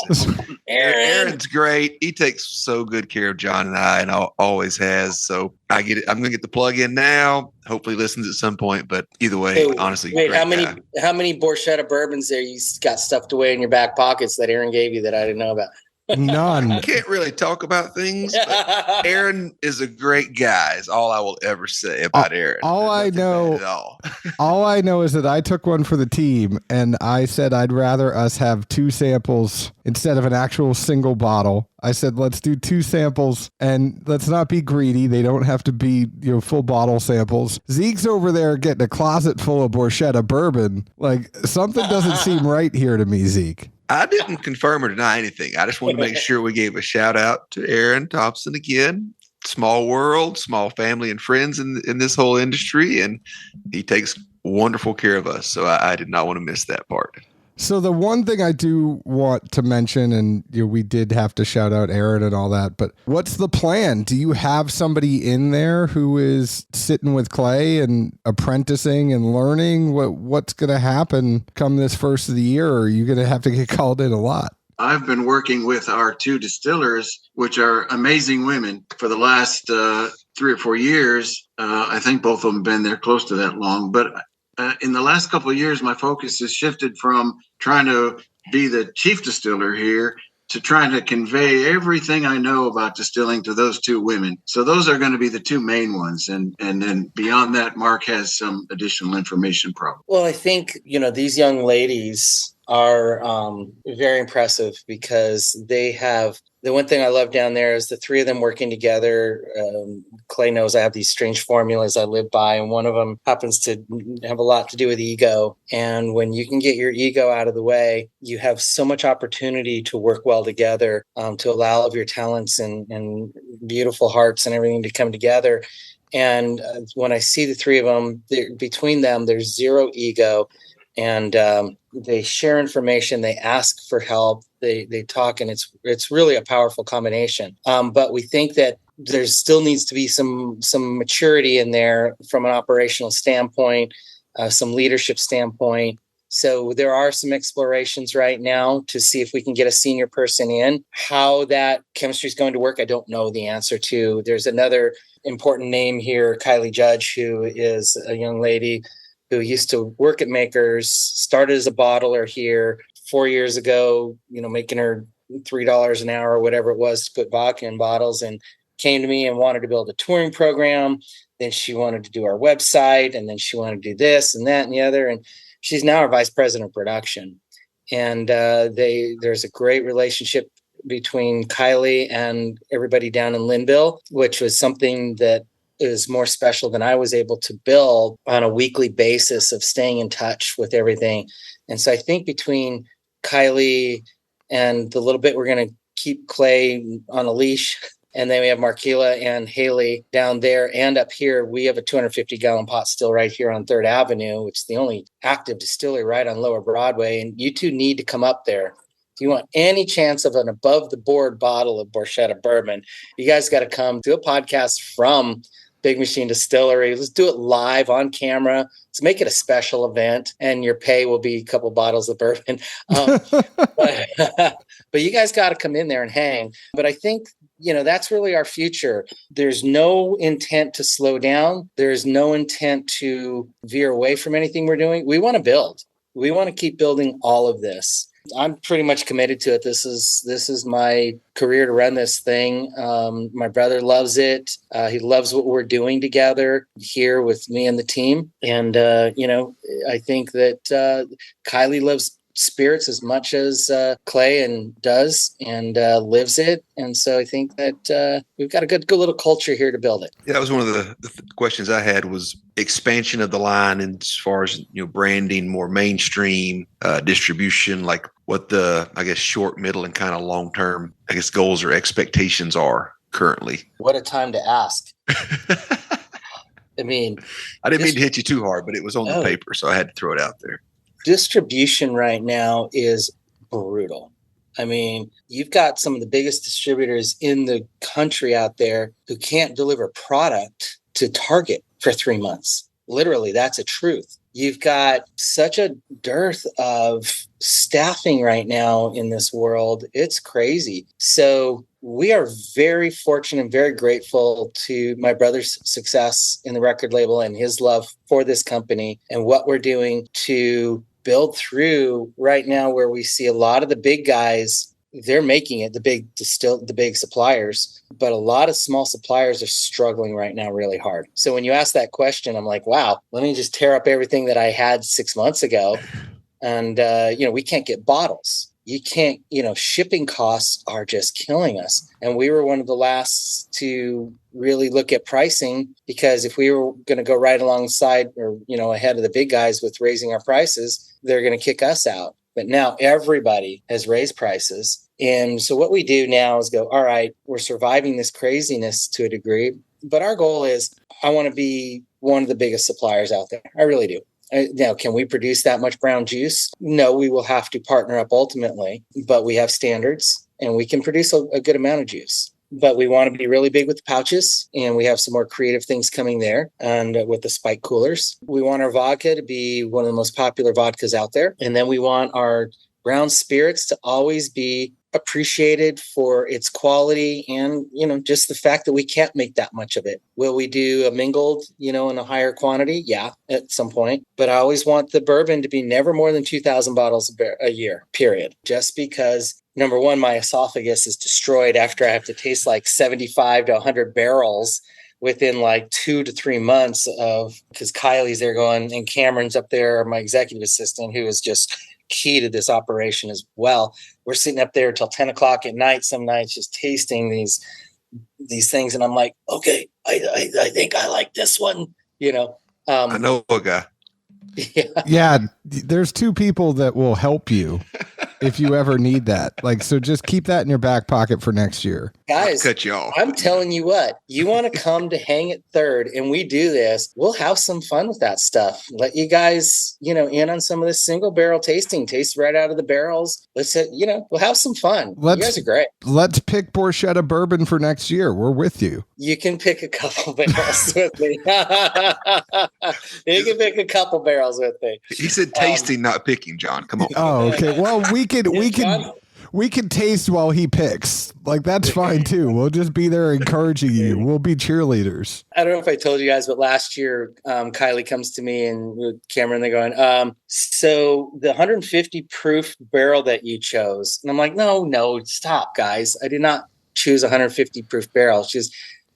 Aaron's great. He takes so good care of John and I, and always has. So I get it. I'm gonna get the plug in now. Hopefully listens at some point. But either way, honestly, wait, how many Borchetta bourbons there you got stuffed away in your back pockets that Aaron gave you that I didn't know about? None. I can't really talk about things, but Aaron is a great guy, is all I will ever say about Aaron. All I know is that I took one for the team, and I said I'd rather us have 2 samples instead of an actual single bottle. I said, let's do 2 samples and let's not be greedy. They don't have to be, full bottle samples. Zeke's over there getting a closet full of Borchetta bourbon. Like, something doesn't seem right here to me, Zeke. I didn't confirm or deny anything. I just wanted to make sure we gave a shout out to Aaron Thompson again. Small world, small family and friends in this whole industry. And he takes wonderful care of us. So I did not want to miss that part. So the one thing I do want to mention, and we did have to shout out Aaron and all that, but what's the plan? Do you have somebody in there who is sitting with Clay and apprenticing and learning? What's going to happen come this first of the year? Or are you going to have to get called in a lot? I've been working with our 2 distillers, which are amazing women, for the last 3 or 4 years. I think both of them have been there close to that long, but in the last couple of years, my focus has shifted from trying to be the chief distiller here to trying to convey everything I know about distilling to those 2 women. So those are going to be the 2 main ones. And then beyond that, Mark has some additional information probably. Well, I think, these young ladies are very impressive because they have the one thing I love down there is the 3 of them working together. Clay knows I have these strange formulas I live by, and one of them happens to have a lot to do with ego. And when you can get your ego out of the way, you have so much opportunity to work well together, to allow all of your talents and beautiful hearts and everything to come together. And when I see the 3 of them, between them, there's zero ego. And they share information, they ask for help, they talk, and it's really a powerful combination. But we think that there still needs to be some maturity in there from an operational standpoint, some leadership standpoint. So there are some explorations right now to see if we can get a senior person in. How that chemistry is going to work, I don't know the answer to. There's another important name here, Kylie Judge, who is a young lady who used to work at Makers, started as a bottler here 4 years ago, making her $3 an hour or whatever it was to put vodka in bottles, and came to me and wanted to build a touring program. Then she wanted to do our website, and then she wanted to do this and that and the other. And she's now our vice president of production. And there's a great relationship between Kylie and everybody down in Linville, which was something that is more special than I was able to build on a weekly basis of staying in touch with everything. And so I think between Kylie and the little bit we're going to keep Clay on a leash, and then we have Morchietta and Haley down there and up here, we have a 250-gallon pot still right here on 3rd Avenue, which is the only active distillery right on Lower Broadway. And you 2 need to come up there. If you want any chance of an above-the-board bottle of Borchetta bourbon, you guys got to come do a podcast from Big Machine Distillery. Let's do it live on camera. Let's make it a special event, and your pay will be a couple bottles of bourbon. But you guys got to come in there and hang. But I think, that's really our future. There's no intent to slow down. There's no intent to veer away from anything we're doing. We want to build. We want to keep building all of this. I'm pretty much committed to it. This is my career to run this thing. My brother loves it. He loves what we're doing together here with me and the team. And, I think that Kylie loves spirits as much as Clay and does and lives it. And so I think that we've got a good little culture here to build it. Yeah, that was one of the questions I had, was expansion of the line, and as far as branding, more mainstream distribution, like what the, I guess, short, middle, and kind of long term, I guess, goals or expectations are currently. What a time to ask. I mean, I didn't mean to hit you too hard, but it was on the paper, so I had to throw it out there. Distribution right now is brutal. I mean, you've got some of the biggest distributors in the country out there who can't deliver product to Target for 3 months. Literally, that's a truth. You've got such a dearth of staffing right now in this world. It's crazy. So we are very fortunate and very grateful to my brother's success in the record label and his love for this company and what we're doing to build through right now, where we see a lot of the big guys, they're making it, the big suppliers, but a lot of small suppliers are struggling right now really hard. So when you ask that question, I'm like, wow, let me just tear up everything that I had 6 months ago. And, we can't get bottles. You can't, shipping costs are just killing us. And we were one of the last to really look at pricing, because if we were going to go right alongside or, ahead of the big guys with raising our prices, they're going to kick us out. But now everybody has raised prices. And so what we do now is go, all right, we're surviving this craziness to a degree, but our goal is I want to be one of the biggest suppliers out there. I really do. Now, can we produce that much brown juice? No, we will have to partner up ultimately, but we have standards and we can produce a good amount of juice. But we want to be really big with the pouches, and we have some more creative things coming there. And with the spike coolers, we want our vodka to be one of the most popular vodkas out there. And then we want our brown spirits to always be appreciated for its quality and, just the fact that we can't make that much of it. Will we do a mingled, in a higher quantity? Yeah, at some point. But I always want the bourbon to be never more than 2,000 bottles a year, period. Just because, number one, my esophagus is destroyed after I have to taste like 75 to 100 barrels within like 2 to 3 months because Kylie's there going, and Cameron's up there, my executive assistant, who is just key to this operation as well. We're sitting up there till 10 o'clock at night, some nights, just tasting these things. And I'm like, okay, I think I like this one, I know a guy. Yeah. There's 2 people that will help you if you ever need that. So just keep that in your back pocket for next year. Guys, I'll cut you off. I'm telling you what, you want to come to Hang It Third and we do this, we'll have some fun with that stuff. Let you guys, in on some of this single barrel tasting, taste right out of the barrels. Let's, we'll have some fun. You guys are great. Let's pick Borchetta bourbon for next year. We're with you. You can pick a couple barrels with me. You can pick a couple barrels with me. He said tasting, not picking, John. Come on. Oh, okay. Well, we can taste while he picks. That's fine too. We'll just be there encouraging you. We'll be cheerleaders. I don't know if I told you guys, but last year, Kylie comes to me and with Cameron, they're going, so the 150 proof barrel that you chose. And I'm like, no, stop, guys. I did not choose 150 proof barrel. She goes,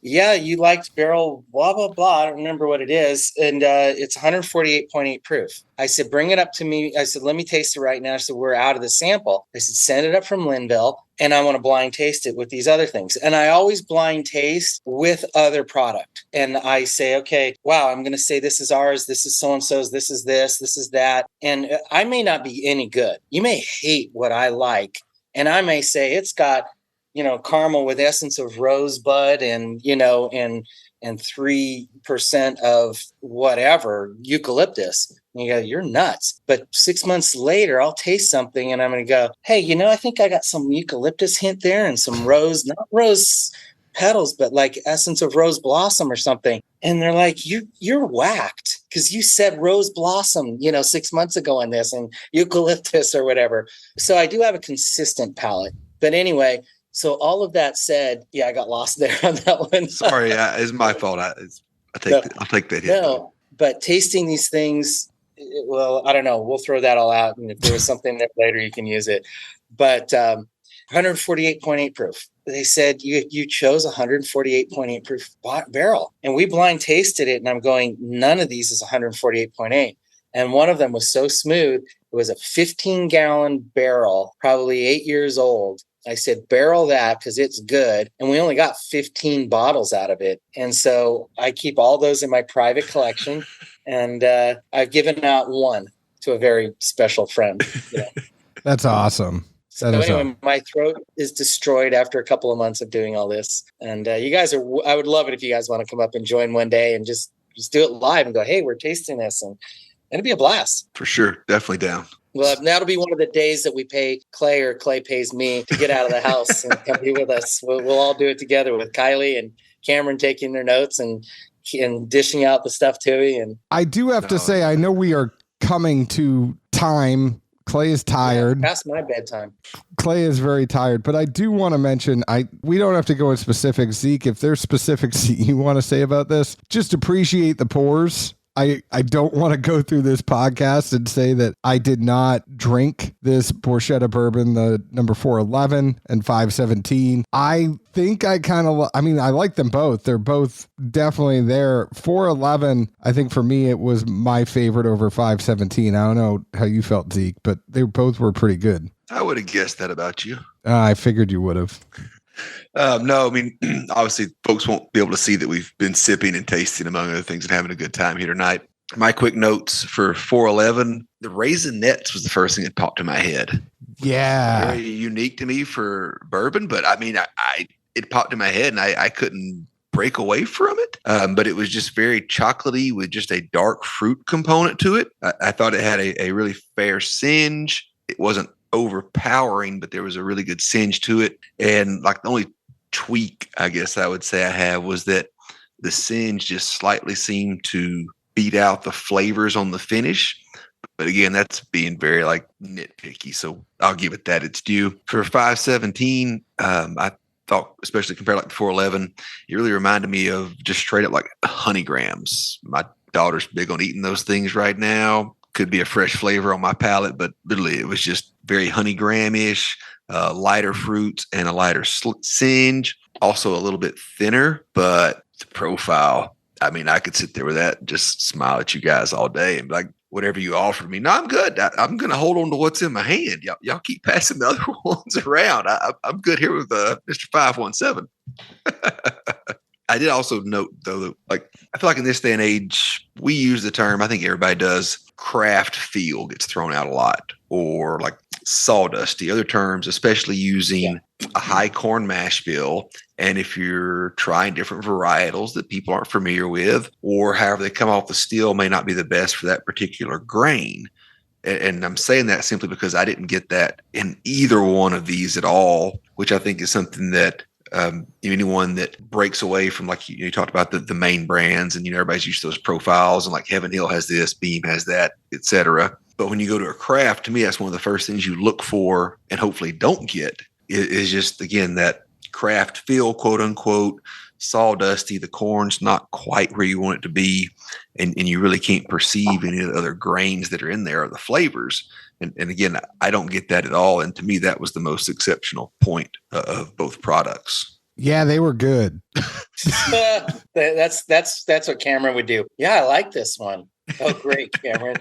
yeah, you liked barrel, blah, blah, blah. I don't remember what it is. And it's 148.8 proof. I said, bring it up to me. I said, let me taste it right now. I said, we're out of the sample. I said, send it up from Linville, and I want to blind taste it with these other things. And I always blind taste with other product. And I say, okay, wow, I'm going to say this is ours. This is so-and-so's. This is that. And I may not be any good. You may hate what I like. And I may say it's got, caramel with essence of rosebud and 3% of whatever eucalyptus. And you go, you're nuts. But 6 months later, I'll taste something and I'm going to go, hey, I think I got some eucalyptus hint there and some not rose petals, but like essence of rose blossom or something. And they're like, you're whacked because you said rose blossom, 6 months ago on this and eucalyptus or whatever. So I do have a consistent palate. But anyway, so all of that said, yeah, I got lost there on that one. Sorry, it's my fault. I'll take that hit. No, but tasting these things, well, I don't know. We'll throw that all out. And if there was something there later, you can use it. But 148.8 proof. They said you chose 148.8 proof barrel. And we blind tasted it. And I'm going, none of these is 148.8. And one of them was so smooth. It was a 15-gallon barrel, probably 8 years old. I said, barrel that because it's good. And we only got 15 bottles out of it. And so I keep all those in my private collection. And I've given out one to a very special friend. You know? That's awesome. So anyway, my throat is destroyed after a couple of months of doing all this. And you guys I would love it if you guys want to come up and join one day and just do it live and go, hey, we're tasting this. And it'd be a blast. For sure. Definitely down. Well, that'll be one of the days that we pay Clay or Clay pays me to get out of the house and come be with us. We'll all do it together with Kylie and Cameron taking their notes and dishing out the stuff to me. And I do have to say, I know we are coming to time. Clay is tired. Yeah, past my bedtime. Clay is very tired, but I do want to mention, we don't have to go in specific. Zeke, if there's specifics you want to say about this, just appreciate the pours. I don't want to go through this podcast and say that I did not drink this Borchetta bourbon, the number 411 and 517. I think I like them both. They're both definitely there. 411, I think for me, it was my favorite over 517. I don't know how you felt, Zeke, but they both were pretty good. I would have guessed that about you. I figured you would have. No, I mean, obviously folks won't be able to see that we've been sipping and tasting, among other things, and having a good time here tonight. My quick notes for 411, the Raisinets was the first thing that popped in my head. Yeah. Very unique to me for bourbon, but I mean, it popped in my head and I couldn't break away from it. But it was just very chocolatey with just a dark fruit component to it. I thought it had a really fair singe. It wasn't overpowering, but there was a really good singe to it. And like the only tweak, I guess I would say I have was that the singe just slightly seemed to beat out the flavors on the finish. But again, that's being very like nitpicky. So I'll give it that it's due. For 517, I thought, especially compared like to 411, it really reminded me of just straight up like honey grams. My daughter's big on eating those things right now. Could be a fresh flavor on my palate, but literally it was just very honeygram-ish, lighter fruits and a lighter singe. Also a little bit thinner, but the profile, I mean, I could sit there with that and just smile at you guys all day and be like, whatever you offered me. No, I'm good. I'm going to hold on to what's in my hand. Y'all keep passing the other ones around. I'm good here with Mr. 517. I did also note, though, that like I feel like in this day and age, we use the term, I think everybody does, craft feel gets thrown out a lot, or like sawdusty. Other terms, especially using a high corn mash bill. And if you're trying different varietals that people aren't familiar with, or however they come off the still may not be the best for that particular grain. And I'm saying that simply because I didn't get that in either one of these at all, which I think is something that anyone that breaks away from, like you talked about the main brands, and everybody's used to those profiles, and like Heaven Hill has this, Beam has that, etc. But when you go to a craft, to me, that's one of the first things you look for and hopefully don't get is just, again, that craft feel, quote unquote, sawdusty. The corn's not quite where you want it to be, and you really can't perceive any of the other grains that are in there or the flavors. And again, I don't get that at all. And to me, that was the most exceptional point of both products. Yeah, they were good. That's what Cameron would do. Yeah, I like this one. Oh, great, Cameron.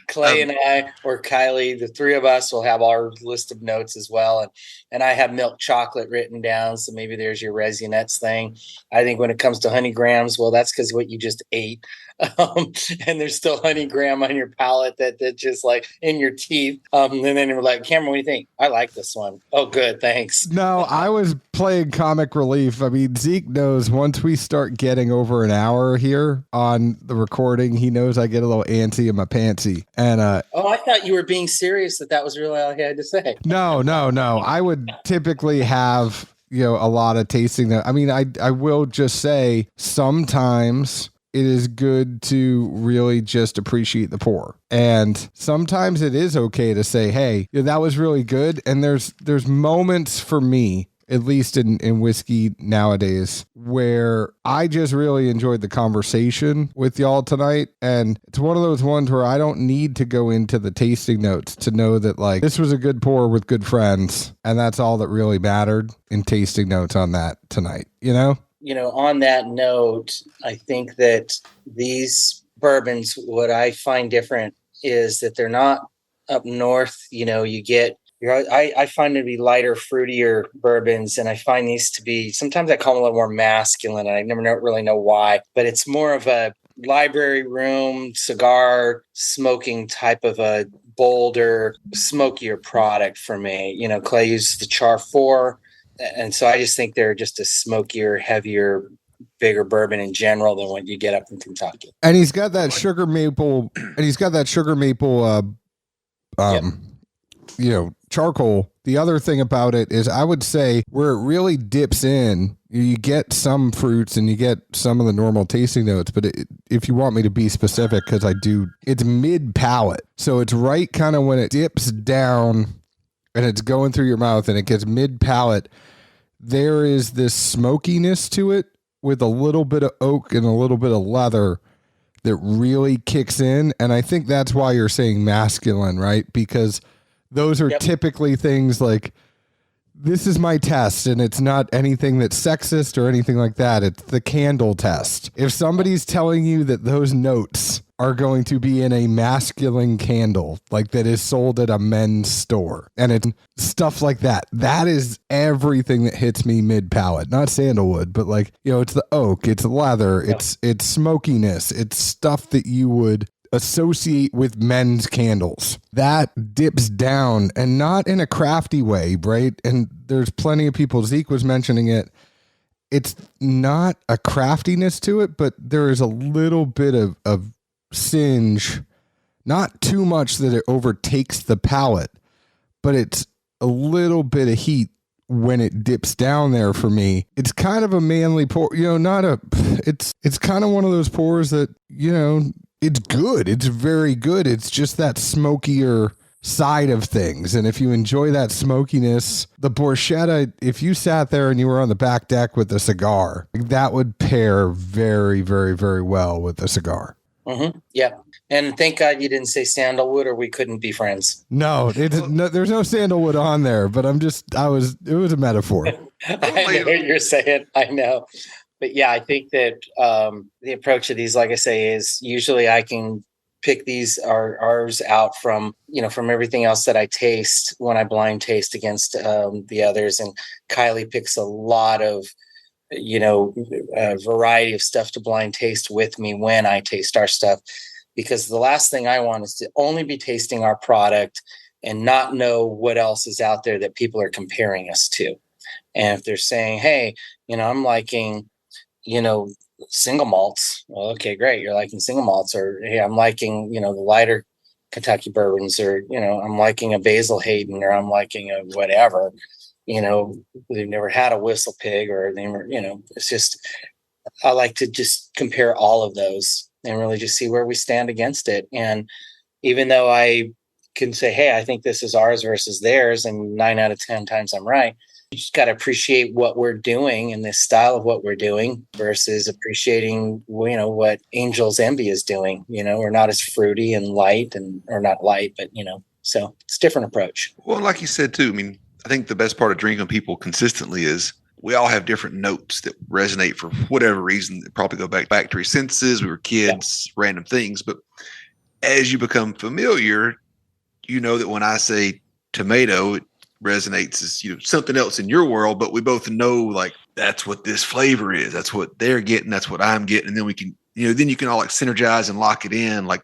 Clay and I, or Kylie, the three of us will have our list of notes as well. And I have milk chocolate written down. So maybe there's your Raisinets thing. I think when it comes to honey grams, well, that's because what you just ate. And there's still honey gram on your palate that just like in your teeth. And then we're like, Cameron, what do you think? I like this one. Oh, good. Thanks. No, I was playing comic relief. I mean, Zeke knows once we start getting over an hour here on the recording, he knows I get a little antsy in my pantsy. And I thought you were being serious that was really all I had to say. No. I would typically have, a lot of tasting that. I mean, I will just say sometimes it is good to really just appreciate the pour. And sometimes it is okay to say, hey, that was really good. And there's moments for me at least in whiskey nowadays, where I just really enjoyed the conversation with y'all tonight. And it's one of those ones where I don't need to go into the tasting notes to know that like this was a good pour with good friends. And that's all that really mattered in tasting notes on that tonight, you know? You know, on that note, I think that these bourbons, what I find different is that they're not up north. You know, I find them to be lighter, fruitier bourbons, and I find these to be, sometimes I call them a little more masculine, and I never really know why, but it's more of a library room, cigar smoking type of a bolder, smokier product for me. You know, Clay uses the Char 4, and so I just think they're just a smokier, heavier, bigger bourbon in general than what you get up in Kentucky. And he's got that sugar maple, you know, charcoal. The other thing about it is I would say where it really dips in, you get some fruits and you get some of the normal tasting notes, but if you want me to be specific, because I do, it's mid palate. So it's right kind of when it dips down and it's going through your mouth and it gets mid palate, there is this smokiness to it with a little bit of oak and a little bit of leather that really kicks in. And I think that's why you're saying masculine, right? Because those are typically things like, this is my test, and it's not anything that's sexist or anything like that. It's the candle test. If somebody's telling you that those notes are going to be in a masculine candle, like that is sold at a men's store, and it's stuff like that, that is everything that hits me mid palate. Not sandalwood, but like, you know, it's the oak, it's leather, it's smokiness, it's stuff that you would associate with men's candles. That dips down, and not in a crafty way, right? And there's plenty of people, Zeke was mentioning it, it's not a craftiness to it, but there is a little bit of singe, not too much that it overtakes the palate, but it's a little bit of heat when it dips down there for me. It's kind of a manly pour, you know, it's kind of one of those pours that, you know, it's good. It's very good. It's just that smokier side of things. And if you enjoy that smokiness, the Borchetta, if you sat there and you were on the back deck with a cigar, that would pair very, very, very well with a cigar. Mm-hmm. Yeah. And thank God you didn't say sandalwood or we couldn't be friends. No, there's no sandalwood on there, but it was a metaphor. I know what you're saying. I know. But yeah, I think that the approach of these, like I say, is usually I can pick ours out from, you know, from everything else that I taste when I blind taste against the others. And Kylie picks a lot of, you know, variety of stuff to blind taste with me when I taste our stuff, because the last thing I want is to only be tasting our product and not know what else is out there that people are comparing us to. And if they're saying, hey, you know, I'm liking, you know, single malts. Well, okay, great. You're liking single malts. Or, hey, I'm liking, you know, the lighter Kentucky bourbons, or, you know, I'm liking a Basil Hayden, or I'm liking a whatever, you know, they've never had a Whistle Pig, or they were, you know, it's just, I like to just compare all of those and really just see where we stand against it. And even though I can say, hey, I think this is ours versus theirs, and 9 out of 10 times I'm right, you just got to appreciate what we're doing and this style of what we're doing versus appreciating, you know, what Angel's Envy is doing. You know, we're not as fruity and light, or not light, but, you know, so it's a different approach. Well, like you said, too, I mean, I think the best part of drinking people consistently is we all have different notes that resonate for whatever reason. They probably go back to our senses. We were kids, random things. But as you become familiar, you know that when I say tomato, it resonates as, you know, something else in your world, but we both know like that's what this flavor is. That's what they're getting. That's what I'm getting. And then we can, you know, then you can all like synergize and lock it in. Like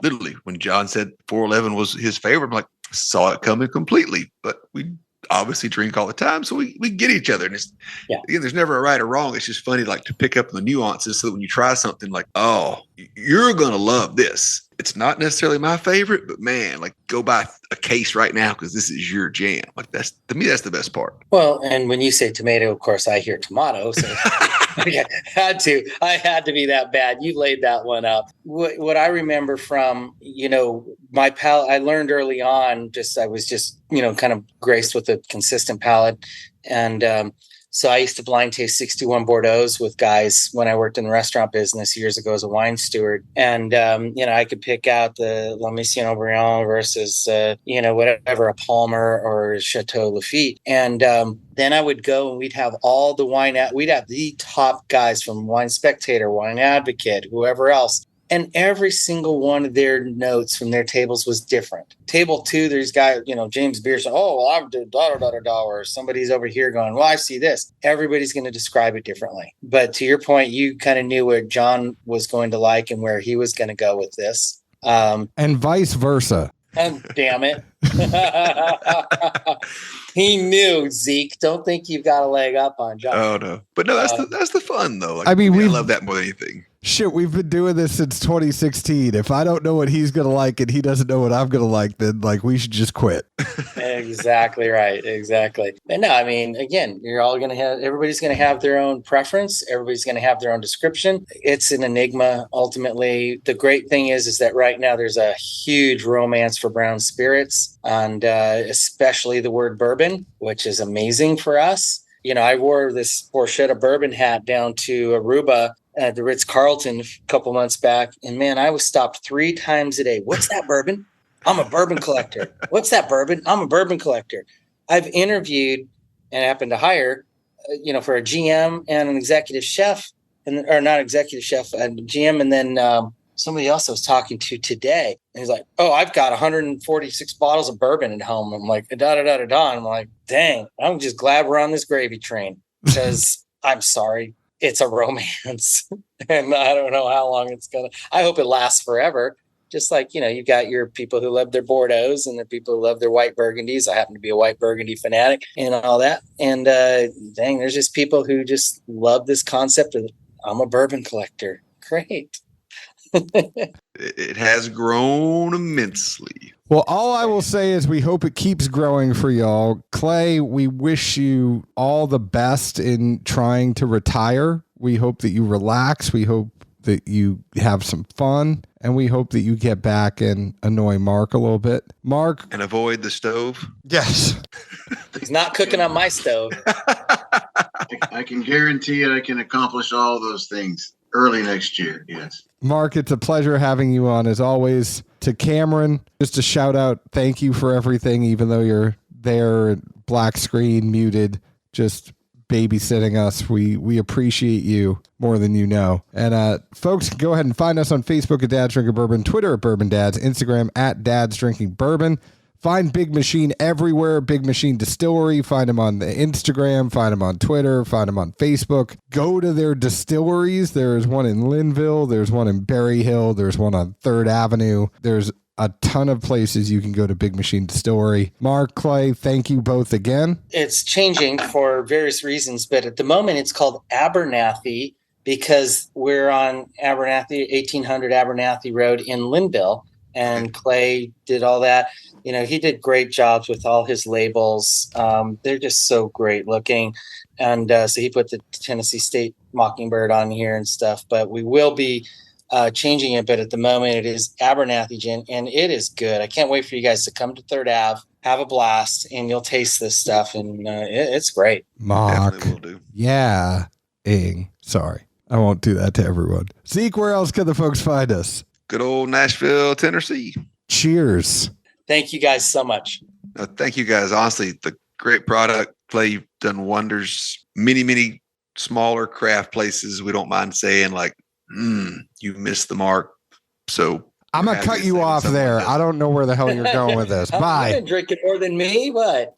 literally when John said 411 was his favorite, I'm like, saw it coming completely, but we obviously drink all the time. So we get each other. And it's, again, there's never a right or wrong. It's just funny, like to pick up the nuances so that when you try something like, oh, you're going to love this. It's not necessarily my favorite, but man, like go buy a case right now because this is your jam. Like that's, to me, that's the best part. Well, and when you say tomato, of course, I hear tomato. So Okay, I had to be that bad. You laid that one up. What I remember from, my palate, I learned early on, I was just, kind of graced with a consistent palate. And so I used to blind taste 61 Bordeaux's with guys when I worked in the restaurant business years ago as a wine steward. And, I could pick out the La Mission Aubryon versus, whatever, a Palmer or Chateau Lafite. And then I would go and we'd have all the we'd have the top guys from Wine Spectator, Wine Advocate, whoever else. And every single one of their notes from their tables was different. Table 2, there's guy, James Beers. Oh, well, I'm doing da-da-da-da-da. Or somebody's over here going, well, I see this. Everybody's going to describe it differently. But to your point, you kind of knew what John was going to like and where he was going to go with this. And vice versa. Oh, damn it. He knew, Zeke. Don't think you've got a leg up on John. Oh, no. But no, that's the fun, though. Like, I mean, I love that more than anything. Shit, we've been doing this since 2016. If I don't know what he's going to like and he doesn't know what I'm going to like, then we should just quit. Exactly right. Exactly. And no, I mean, again, everybody's going to have their own preference. Everybody's going to have their own description. It's an enigma. Ultimately, the great thing is that right now there's a huge romance for brown spirits, and especially the word bourbon, which is amazing for us. I wore this Borchetta bourbon hat down to Aruba at the Ritz-Carlton a couple months back. And man, I was stopped 3 times a day. What's that bourbon? I'm a bourbon collector. What's that bourbon? I'm a bourbon collector. I've interviewed and happened to hire, for a GM and an executive chef, or not executive chef, a GM. And then somebody else I was talking to today. And he's like, oh, I've got 146 bottles of bourbon at home. I'm like, da-da-da-da-da. I'm like, dang, I'm just glad we're on this gravy train because I'm sorry. It's a romance and I don't know how long I hope it lasts forever. Just like, you've got your people who love their Bordeaux's and the people who love their white Burgundies. I happen to be a white Burgundy fanatic and all that. And there's just people who just love this concept of I'm a bourbon collector. Great. It has grown immensely. Well, all I will say is we hope it keeps growing for y'all. Clay, we wish you all the best in trying to retire. We hope that you relax. We hope that you have some fun. And we hope that you get back and annoy Mark a little bit. Mark. And avoid the stove. Yes. He's not cooking on my stove. I can guarantee I can accomplish all those things early next year. Yes. Mark, it's a pleasure having you on as always. To Cameron, just a shout out. Thank you for everything, even though you're there, black screen, muted, just babysitting us. We appreciate you more than you know. And folks, go ahead and find us on Facebook at Dad's Drinking Bourbon, Twitter at Bourbon Dads, Instagram at Dad's Drinking Bourbon. Find Big Machine everywhere, Big Machine Distillery. Find them on the Instagram, find them on Twitter, find them on Facebook. Go to their distilleries. There's one in Linville. There's one in Berry Hill. There's one on 3rd Avenue. There's a ton of places you can go to Big Machine Distillery. Mark, Clay, thank you both again. It's changing for various reasons, but at the moment it's called Abernathy because we're on 1800 Abernathy Road in Linville. And Clay did all that. He did great jobs with all his labels. They're just so great looking. And so he put the Tennessee State Mockingbird on here and stuff. But we will be changing it. But at the moment, it is Abernathy Gin, and it is good. I can't wait for you guys to come to 3rd Ave, have a blast, and you'll taste this stuff. And it's great. Mark. Will do. Yeah. Sorry. I won't do that to everyone. Zeke, where else can the folks find us? Good old Nashville, Tennessee. Cheers. Thank you guys so much. Thank you guys. Honestly, the great product. Clay, you've done wonders. Many, many smaller craft places, we don't mind saying like, you missed the mark. So I'm going to cut you off there. I don't know where the hell you're going with this. Bye. You're drinking more than me. What?